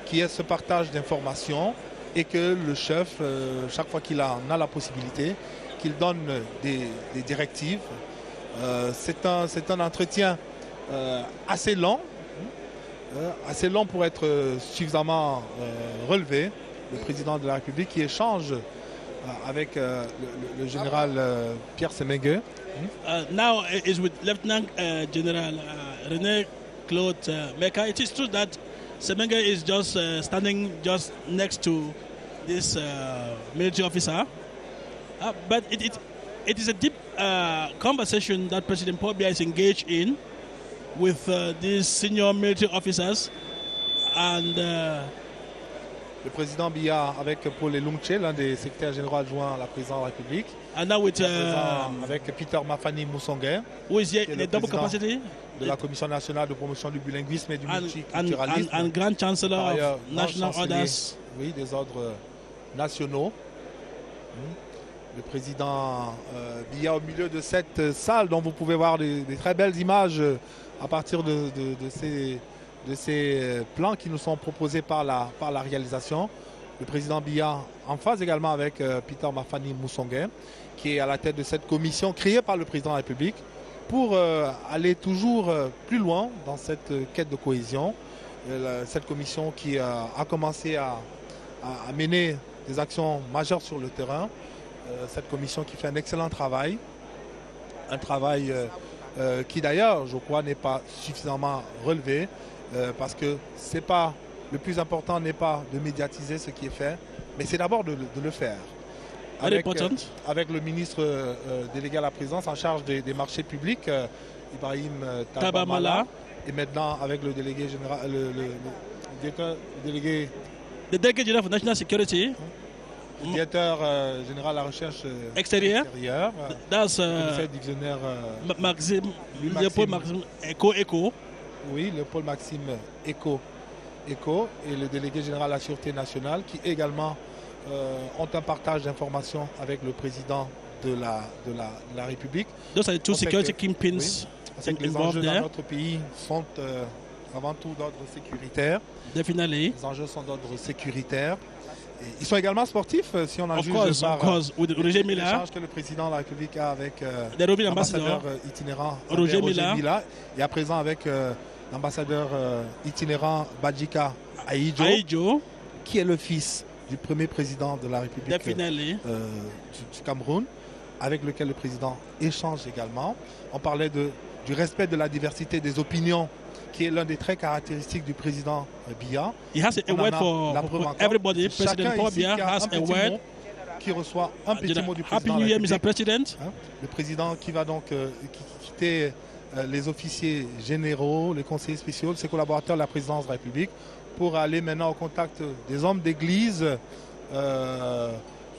qu'il y ait ce partage d'informations et que le chef, chaque fois qu'il en a la possibilité, qu'il donne des directives. C'est un entretien assez long pour être suffisamment relevé. Le président de la République qui échange avec le général Pierre Semengue. Now is with Lieutenant General René Claude Meka. It is true that Semengue is just standing just next to this military officer, but it is a deep conversation that President Paul Biya is engaged in with these senior military officers and le président Biya avec Paul Elungche, l'un des secrétaires généraux adjoints à la présidence de la République. And now with avec Peter Mafani Moussongue, who is here in a double capacity de la Commission nationale de promotion du bilinguisme et du multiculturalisme and Grand Chancellor of National Orders. Oui, des ordres nationaux. Le président Biya au milieu de cette salle dont vous pouvez voir des très belles images à partir de ces plans qui nous sont proposés par la réalisation. Le président Biya en phase également avec Peter Mafani Moussongue, qui est à la tête de cette commission créée par le président de la République pour aller toujours plus loin dans cette quête de cohésion. Cette commission qui a commencé à mener des actions majeures sur le terrain. Cette commission qui fait un excellent travail. Un travail qui d'ailleurs, je crois, n'est pas suffisamment relevé. Parce que le plus important n'est pas de médiatiser ce qui est fait, mais c'est d'abord de le faire. Avec le ministre délégué à la présidence en charge des marchés publics, Ibrahim Tabamala, et maintenant avec le délégué général, le délégué général for National Security, le directeur général de la recherche extérieure, that's dictionnaire Léopold Maxime Eko. Oui, Léopold Maxime Eko et le délégué général de la Sûreté nationale qui également ont un partage d'informations avec le président de la République. Those are the two security kingpins les enjeux dans notre pays sont avant tout d'ordre sécuritaire. Definitely. Les enjeux sont d'ordre sécuritaire. Et ils sont également sportifs, si on en juge par l'échange que le président de la République a avec l'ambassadeur itinérant Roger Mila et à présent avec l'ambassadeur itinérant Badjika Aïdjo, qui est le fils du premier président de la République du Cameroun, avec lequel le président échange également. On parlait du respect de la diversité des opinions, qui est l'un des traits caractéristiques du président Biya. He has a word for everybody. President Paul Biya has a word. Qui reçoit un petit mot du président. Happy New Year, Mr. President. Le président qui va donc quitter les officiers généraux, les conseillers spéciaux, ses collaborateurs de la présidence de la République, pour aller maintenant au contact des hommes d'église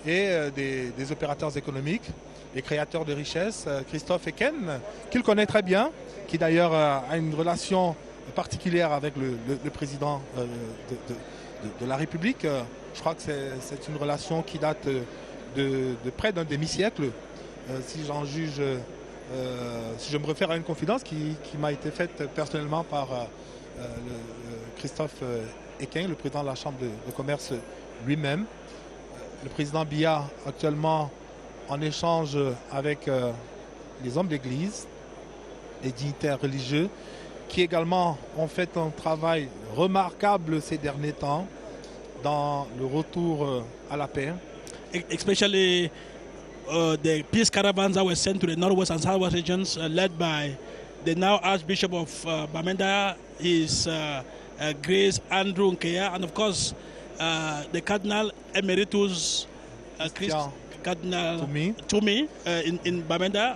et des opérateurs économiques, les créateurs de richesses, Christophe Eken, qu'il connaît très bien, qui d'ailleurs a une relation particulière avec le président de la République. Je crois que c'est une relation qui date de près d'un demi-siècle, si j'en juge, si je me réfère à une confidence qui m'a été faite personnellement par Christophe Eken, le président de la Chambre de commerce lui-même. Le président Biya actuellement en échange avec les hommes d'église, les dignitaires religieux, qui également ont fait un travail remarquable ces derniers temps dans le retour à la paix. Especially the peace caravans that were sent to the northwest and southwest regions, led by the now Archbishop of Bamenda, his Grace Andrew Nkeya, and of course the Cardinal Emeritus Cardinal Toumi in Bamenda.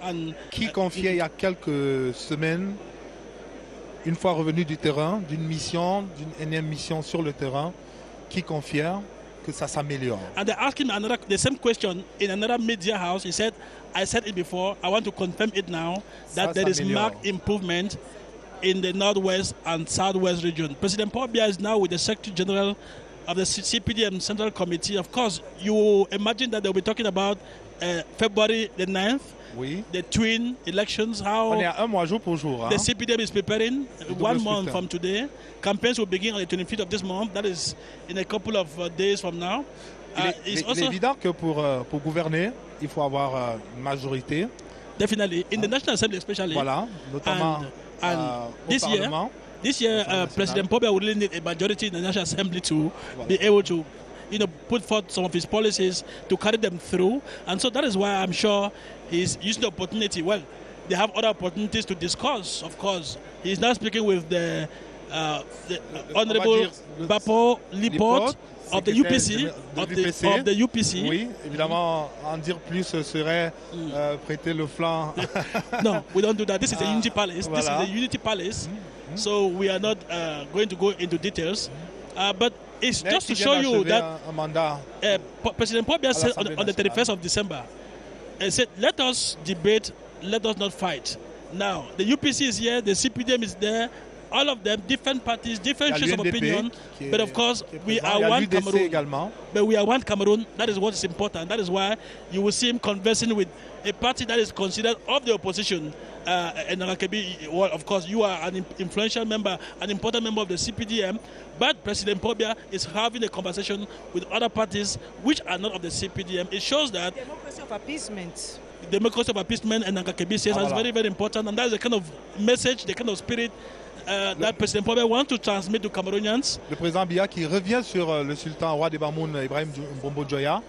Qui confiait il y a quelques semaines, une fois revenu du terrain, d'une énième mission sur le terrain, qui confère que ça s'améliore. And they asked him the same question in another media house. He said, I said it before, I want to confirm it now, that there is marked improvement in the northwest and southwest region. President Paul Biya is now with the Secretary General of the CPDM Central Committee. Of course, you imagine that they'll be talking about February the 9th, the twin elections, how on est à un mois jour pour jour, the CPDM is preparing 1 month from today. Campaigns will begin on the 25th of this month. That is in a couple of days from now. Il est évident que pour gouverner, il faut avoir une majorité. Definitely. In the National Assembly especially. Voilà, notamment and au Parlement. This year, President Paul Biya will really need a majority in the National Assembly to be able to, put forth some of his policies to carry them through. And so that is why I'm sure he's using the opportunity. Well, they have other opportunities to discuss, of course. He's now speaking with the Honorable Bapo Lipot of the UPC. Of the UPC. Oui, évidemment, en dire plus serait prêter le flanc. No, we don't do that. This is a Unity Palace. Voilà. This is a Unity Palace. So we are not going to go into details. But it's just to show you that President Paul Biya said on the 31st of December, he said, let us debate, let us not fight. Now, the UPC is here, the CPDM is there, all of them, different parties, different shades of opinion. But of course, we are one Cameroon. But we are one Cameroon. That is what is important. That is why you will see him conversing with a party that is considered of the opposition. And well, of course, you are an influential member, an important member of the CPDM. But President Paul Biya is having a conversation with other parties which are not of the CPDM. It shows that democracy of appeasement. Democracy of appeasement and Nangakebi says is very, very important. And that is the kind of message, the kind of spirit that President Paul Biya wants to transmit to Cameroonians. Le président Biya qui revient sur le sultan roi des Bamoun, Ibrahim Mbombo Djoya,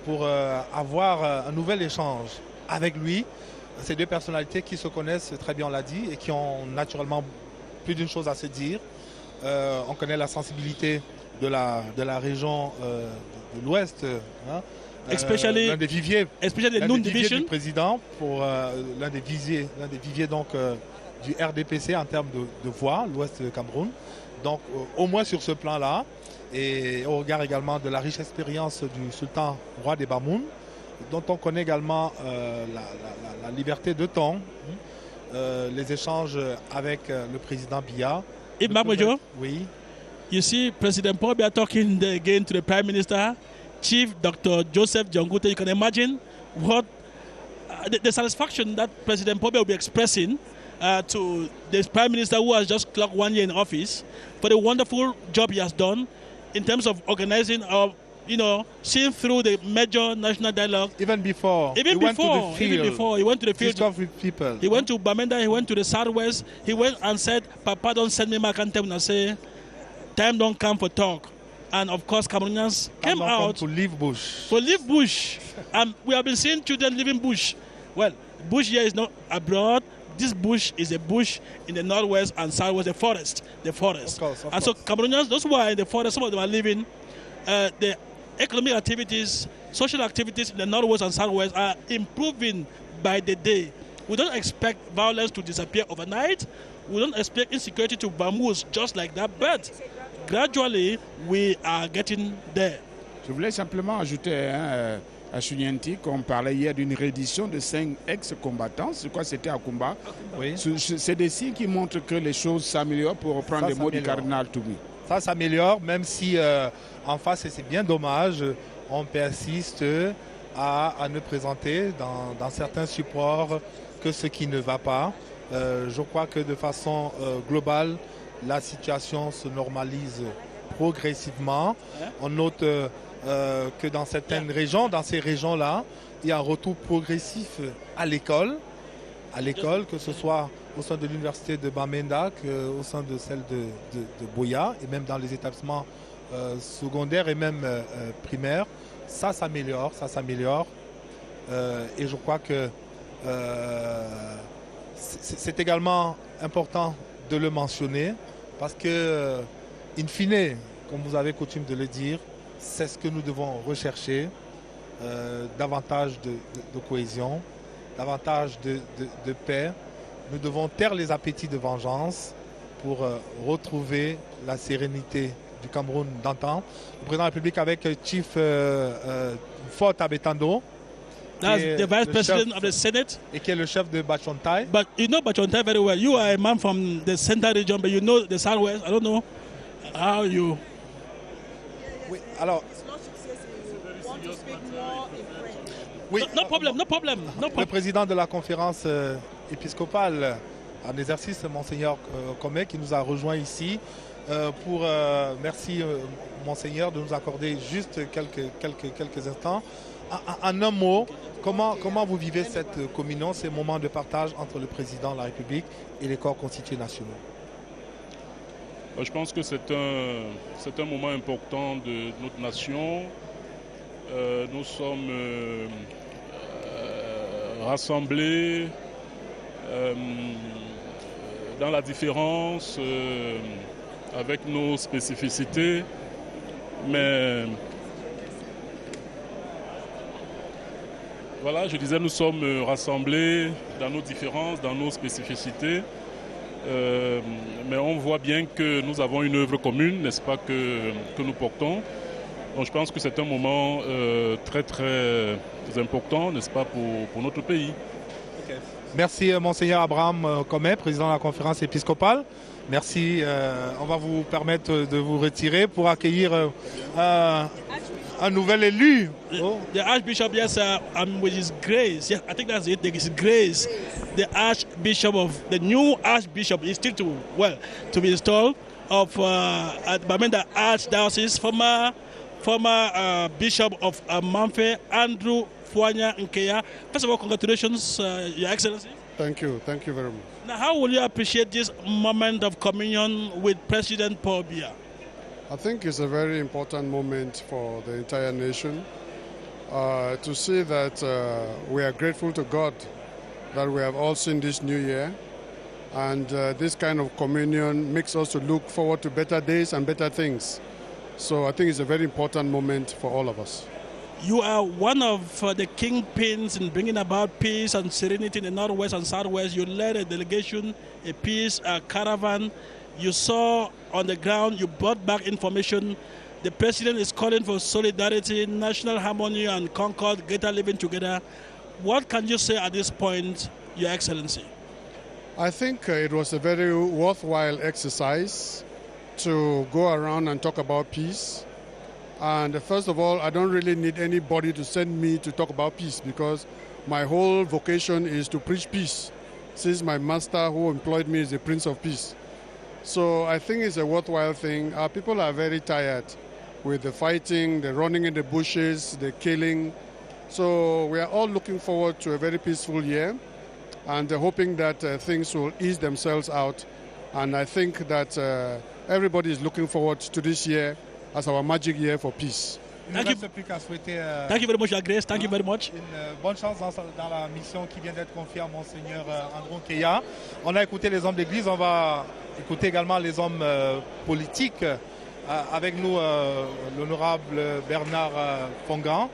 pour avoir un nouvel échange avec lui. Ces deux personnalités qui se connaissent très bien, on l'a dit, et qui ont naturellement plus d'une chose à se dire. On connaît la sensibilité de la région de l'Ouest. L'un des viviers, du président pour l'un des viviers donc du RDPC en termes de voix, l'Ouest du Cameroun. Donc au moins sur ce plan-là, et au regard également de la riche expérience du sultan roi des Bamoun, dont on connaît également la liberté de ton, les échanges avec le président Biya. Et Marc Medjo. Oui. You see President Paul Biya talking again to the Prime Minister, Chief Dr. Joseph Jongute. You can imagine what the satisfaction that President Paul Biya will be expressing to the Prime Minister who has just clocked 1 year in office for the wonderful job he has done in terms of organizing seeing through the major national dialogue. Even before he went to the field with people. He went to Bamenda, he went to the Southwest, he went and said, Papa, don't send me back and tell me, say, time don't come for talk. And of course, Cameroonians came out to leave bush. And we have been seeing children leaving bush. Well, bush here is not abroad. This bush is a bush in the northwest and southwest, the forest. Of course. So Cameroonians, those who are in the forest, some of them are living. The economic activities, social activities in the northwest and southwest are improving by the day. We don't expect violence to disappear overnight. We don't expect insecurity to vamoose just like that, but gradually we are getting there. Je voulais simplement ajouter à Chunienti qu'on parlait hier d'une reddition de 5 ex-combattants. Je crois que c'était à Kumba. Oui. C'est des signes qui montrent que les choses s'améliorent, pour reprendre les mots du cardinal Toumi. Ça s'améliore, même si en face, et c'est bien dommage, on persiste à ne présenter dans certains supports que ce qui ne va pas. Je crois que de façon globale, la situation se normalise progressivement. On note que dans certaines régions, dans ces régions-là, il y a un retour progressif à l'école, que ce soit au sein de l'université de Bamenda, au sein de celle de Buea, et même dans les établissements secondaires et même primaires. Ça s'améliore. Et je crois que c'est également important de le mentionner parce que, in fine, comme vous avez coutume de le dire, c'est ce que nous devons rechercher, davantage de cohésion, davantage de paix. Nous devons taire les appétits de vengeance pour retrouver la sérénité du Cameroun d'antan. Le président de la République avec Chief Fort Abetando, that's the Vice President of the Senate. Et qui est le chef de Bachontai. But you know Bachontai very well. You are a man from the Central region, but you know the Southwest. I don't know how you... Oui, alors... Oui, no problem. Le président de la conférence épiscopale en exercice, Monseigneur Comé, qui nous a rejoint ici merci Monseigneur de nous accorder juste quelques instants. En un mot, comment vous vivez cette communion, ces moments de partage entre le président de la République et les corps constitués nationaux? Je pense que c'est un moment important de notre nation. Nous sommes rassemblés dans la différence, avec nos spécificités, mais voilà, je disais, nous sommes rassemblés dans nos différences, dans nos spécificités, mais on voit bien que nous avons une œuvre commune, n'est-ce pas, que nous portons. Donc je pense que c'est un moment très très important, n'est-ce pas, pour notre pays. Okay. Merci Monseigneur Abraham Comé, président de la conférence épiscopale. Merci. On va vous permettre de vous retirer pour accueillir un nouvel élu. The Archbishop, yes, with his grace. Yes, I think that's it. His grace. The Archbishop the new Archbishop is still to be installed at Bamenda Archdiocese, former Bishop of Mamfe, Andrew Fuanya Nkeya. First of all, congratulations, Your Excellency. Thank you very much. Now, how will you appreciate this moment of communion with President Paul Biya? I think it's a very important moment for the entire nation to see that we are grateful to God that we have all seen this new year. And this kind of communion makes us to look forward to better days and better things. So I think it's a very important moment for all of us. You are one of the kingpins in bringing about peace and serenity in the Northwest and Southwest. You led a delegation, a peace caravan. You saw on the ground, you brought back information. The president is calling for solidarity, national harmony and concord, greater living together. What can you say at this point, Your Excellency? I think it was a very worthwhile exercise to go around and talk about peace. And first of all, I don't really need anybody to send me to talk about peace because my whole vocation is to preach peace, since my master who employed me is the Prince of Peace. So I think it's a worthwhile thing. Our people are very tired with the fighting, the running in the bushes, the killing. So we are all looking forward to a very peaceful year and hoping that things will ease themselves out. And I think that everybody is looking forward to this year as our magic year for peace. Thank you. Thank you very much, Your Grace. Thank you very much. Bonne chance dans la mission qui vient d'être confiée à Monseigneur Andron Keya. On a écouté les hommes d'église, on va écouter également les hommes politiques. Avec nous, l'honorable Bernard Fongan.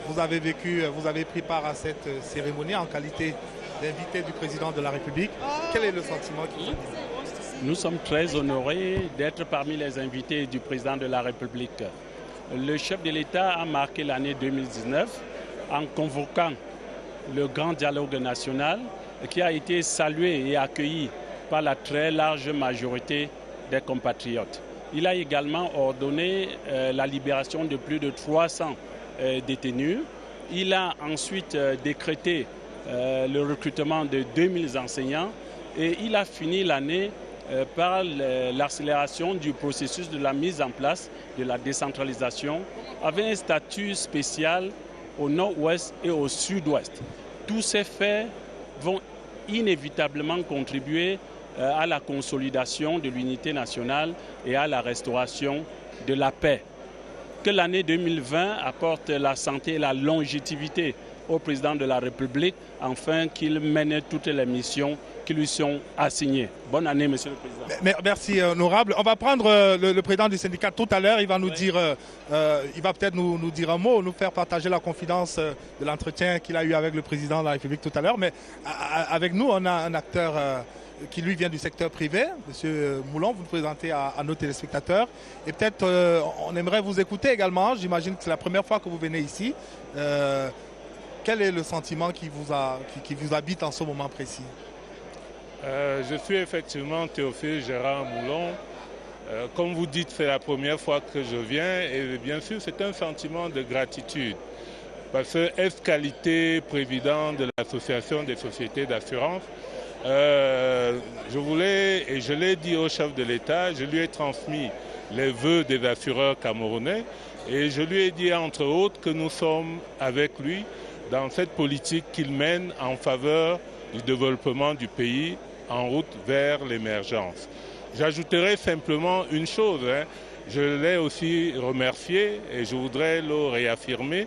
Vous avez pris part à cette cérémonie en qualité d'invité du président de la République. Quel est le sentiment qui vous anime? Nous sommes très honorés d'être parmi les invités du président de la République. Le chef de l'État a marqué l'année 2019 en convoquant le grand dialogue national qui a été salué et accueilli par la très large majorité des compatriotes. Il a également ordonné la libération de plus de 300 détenus. Il a ensuite décrété le recrutement de 2000 enseignants et il a fini l'année par l'accélération du processus de la mise en place de la décentralisation avec un statut spécial au nord-ouest et au sud-ouest. Tous ces faits vont inévitablement contribuer à la consolidation de l'unité nationale et à la restauration de la paix. Que l'année 2020 apporte la santé et la longévité au président de la République afin qu'il mène toutes les missions qui lui sont assignées. Bonne année, Monsieur le Président. Merci, honorable. On va prendre le président du syndicat tout à l'heure. Il va nous dire, il va peut-être nous dire un mot, nous faire partager la confidence de l'entretien qu'il a eu avec le président de la République tout à l'heure. Mais avec nous, on a un acteur qui lui vient du secteur privé. Monsieur Moulon, vous nous présentez à nos téléspectateurs. Et peut-être on aimerait vous écouter également. J'imagine que c'est la première fois que vous venez ici. Quel est le sentiment qui vous habite en ce moment précis? Je suis effectivement Théophile Gérard Moulon. Comme vous dites, c'est la première fois que je viens et bien sûr c'est un sentiment de gratitude. Parce que ex-qualité président de l'Association des sociétés d'assurance, je voulais, et je l'ai dit au chef de l'État, je lui ai transmis les vœux des assureurs camerounais et je lui ai dit entre autres que nous sommes avec lui dans cette politique qu'il mène en faveur du développement du pays en route vers l'émergence. J'ajouterai simplement une chose, je l'ai aussi remercié et je voudrais le réaffirmer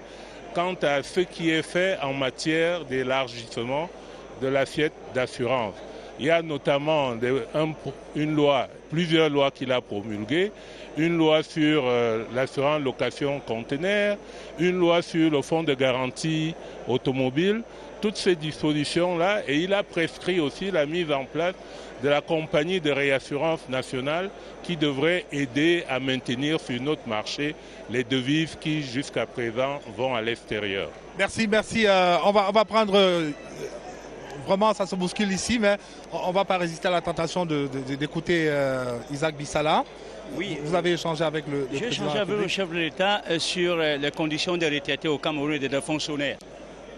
quant à ce qui est fait en matière d'élargissement de l'assiette d'assurance. Il y a notamment une loi, plusieurs lois qu'il a promulguées, une loi sur l'assurance location conteneur, une loi sur le fonds de garantie automobile, toutes ces dispositions-là, et il a prescrit aussi la mise en place de la compagnie de réassurance nationale qui devrait aider à maintenir sur notre marché les devises qui jusqu'à présent vont à l'extérieur. Merci. On va prendre... Vraiment, ça se bouscule ici, mais on ne va pas résister à la tentation d'écouter Isaac Bissala. Oui, vous avez échangé avec le président. J'ai échangé avec le chef de l'État sur les conditions des retraités au Cameroun et des fonctionnaires.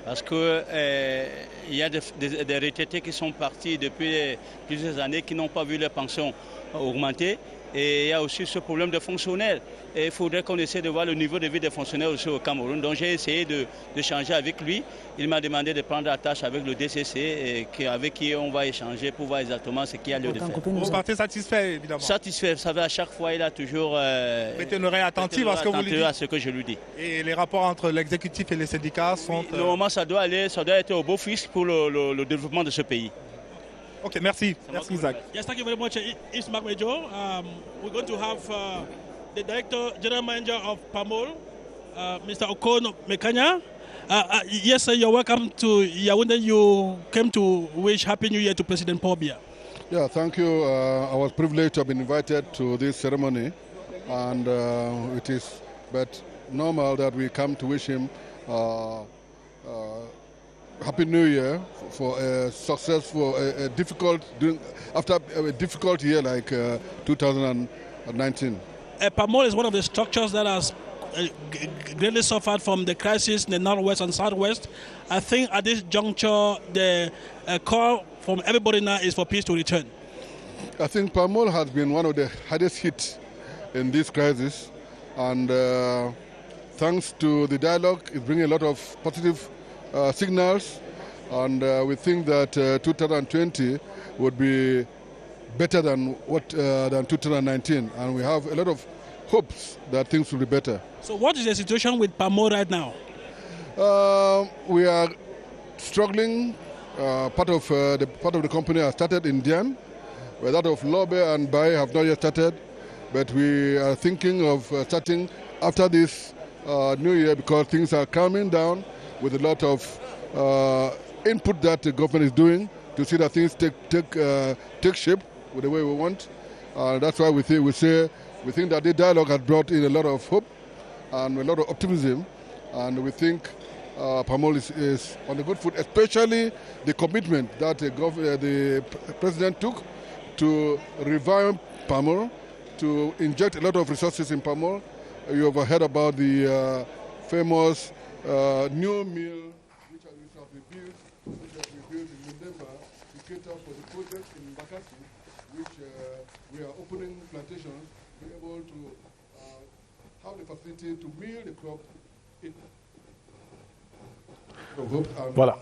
Parce qu'il y a des retraités qui sont partis depuis plusieurs années qui n'ont pas vu leur pension augmenter. Et il y a aussi ce problème des fonctionnaires. Et il faudrait qu'on essaie de voir le niveau de vie des fonctionnaires aussi au Cameroun. Donc j'ai essayé d'échanger avec lui. Il m'a demandé de prendre attache avec le DCC avec qui on va échanger pour voir exactement ce qu'il y a lieu de faire. Vous partez satisfait, évidemment? Satisfait. Vous savez, à chaque fois, il a toujours... prêté une oreille attentive à ce que vous lui dites. À ce que je lui dis. Et les rapports entre l'exécutif et les syndicats sont... Normalement, ça doit être au beau fisc pour le développement de ce pays. Okay, merci. Merci, Isaac. Yes, thank you very much, Ismac Major. We're going to have the Director, General Manager of PAMOL, Mr. Okon Mekanya. Yes, sir, you're welcome to Yaoundé. You came to wish Happy New Year to President Paul Biya. Yeah, thank you. I was privileged to have been invited to this ceremony, and it is but normal that we come to wish him Happy New Year for a successful, after a difficult year like 2019. Pamol is one of the structures that has greatly suffered from the crisis in the northwest and southwest. I think at this juncture, the call from everybody now is for peace to return. I think Pamol has been one of the hardest hit in this crisis, and thanks to the dialogue, it's bringing a lot of positive signals, and we think that 2020 would be better than 2019, and we have a lot of hopes that things will be better. So what is the situation with Pamol right now? We are struggling. Part of the company has started in Dian, where that of Lobe and Bai have not yet started, but we are thinking of starting after this new year, because things are calming down with a lot of input that the government is doing to see that things take shape with the way we want. That's why we think that the dialogue has brought in a lot of hope and a lot of optimism, and we think Pamol is on a good foot, especially the commitment that the president took to revive Pamol, to inject a lot of resources in Pamol. You have heard about the famous new mill which has been built in Mundemba to cater for the project in Bakassi, which we are opening plantations, be able to have the facility to mill the crop in. Voilà.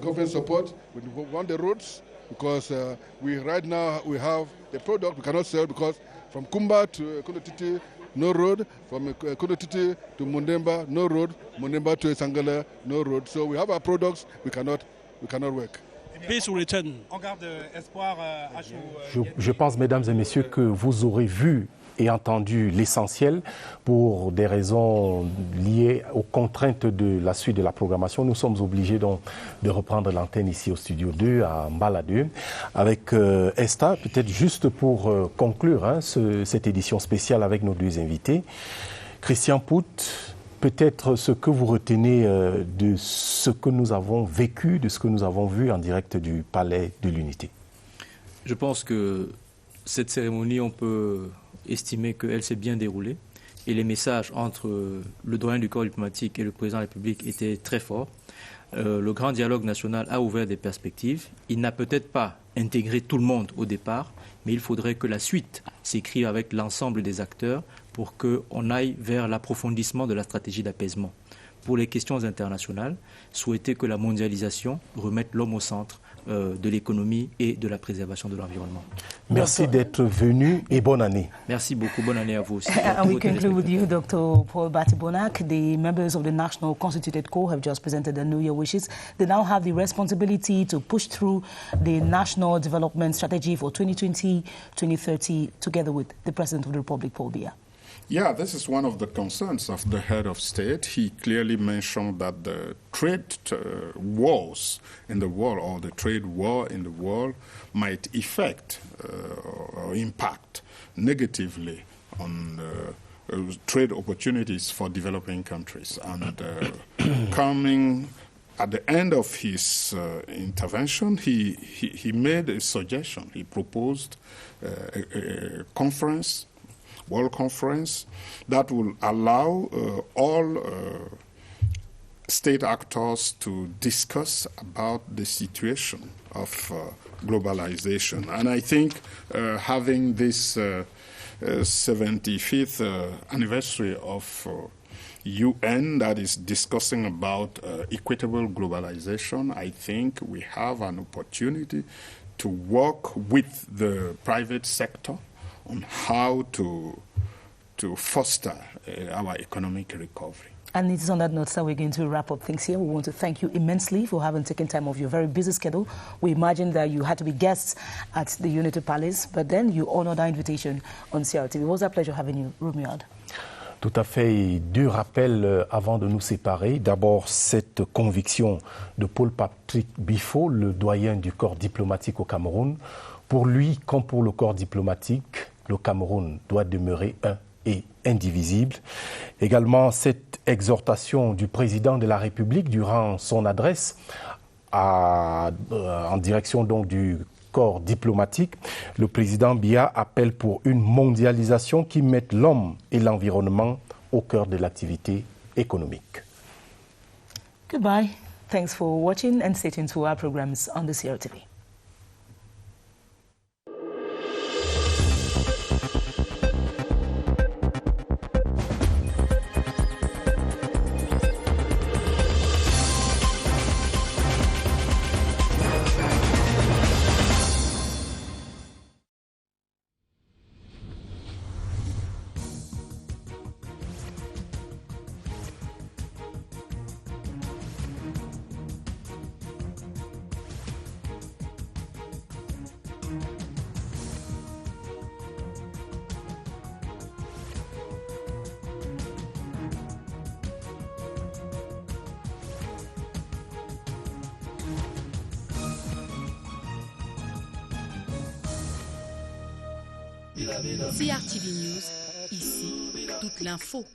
Government support. We want the roads, because right now we have the product we cannot sell, because from Kumba to Kunotiti, no road. From Kunotiti to Mundemba, no road. Mundemba to Esangala, no road. So we have our products, we cannot work. Peace will return. Je pense, mesdames et messieurs, que vous aurez vu et entendu l'essentiel. Pour des raisons liées aux contraintes de la suite de la programmation, nous sommes obligés donc de reprendre l'antenne ici au Studio 2 à Mbala 2 avec Esta, peut-être juste pour conclure cette édition spéciale avec nos deux invités. Christian Pout, peut-être ce que vous retenez de ce que nous avons vécu, de ce que nous avons vu en direct du Palais de l'Unité. Je pense que cette cérémonie, on peut estimer qu'elle s'est bien déroulée, et les messages entre le doyen du corps diplomatique et le président de la République étaient très forts. Le grand dialogue national a ouvert des perspectives. Il n'a peut-être pas intégré tout le monde au départ, mais il faudrait que la suite s'écrive avec l'ensemble des acteurs pour qu'on aille vers l'approfondissement de la stratégie d'apaisement. Pour les questions internationales, souhaiter que la mondialisation remette l'homme au centre de l'économie et de la préservation de l'environnement. Merci d'être venu et bonne année. Merci beaucoup, bonne année à vous aussi. And we conclude with you, Dr. Paul Batibonak. The members of the National Constituted Corps have just presented their New Year wishes. They now have the responsibility to push through the National Development Strategy for 2020-2030 together with the President of the Republic, Paul Biya. Yeah, this is one of the concerns of the head of state. He clearly mentioned that the trade wars in the world, or the trade war in the world, might affect or impact negatively on trade opportunities for developing countries. And coming at the end of his intervention, he made a suggestion. He proposed a conference, World Conference, that will allow all state actors to discuss about the situation of globalization. And I think having this 75th anniversary of UN that is discussing about equitable globalization, I think we have an opportunity to work with the private sector on how to foster our economic recovery. And it is on that note that we're going to wrap up things here. We want to thank you immensely for having taken time off your very busy schedule. We imagine that you had to be guests at the Unity Palace, but then you honored our invitation on CRTV. It was a pleasure having you, Romuald. Tout à fait. Et deux rappels avant de nous séparer. D'abord, cette conviction de Paul-Patrick Bifo, le doyen du corps diplomatique au Cameroun. Pour lui, comme pour le corps diplomatique, le Cameroun doit demeurer un et indivisible. Également, cette exhortation du président de la République durant son adresse en direction donc du corps diplomatique, le président Biya appelle pour une mondialisation qui mette l'homme et l'environnement au cœur de l'activité économique. Goodbye. Thanks for watching and stay tuned to our programs on the CRTV. CRTV News, ici, toute l'info.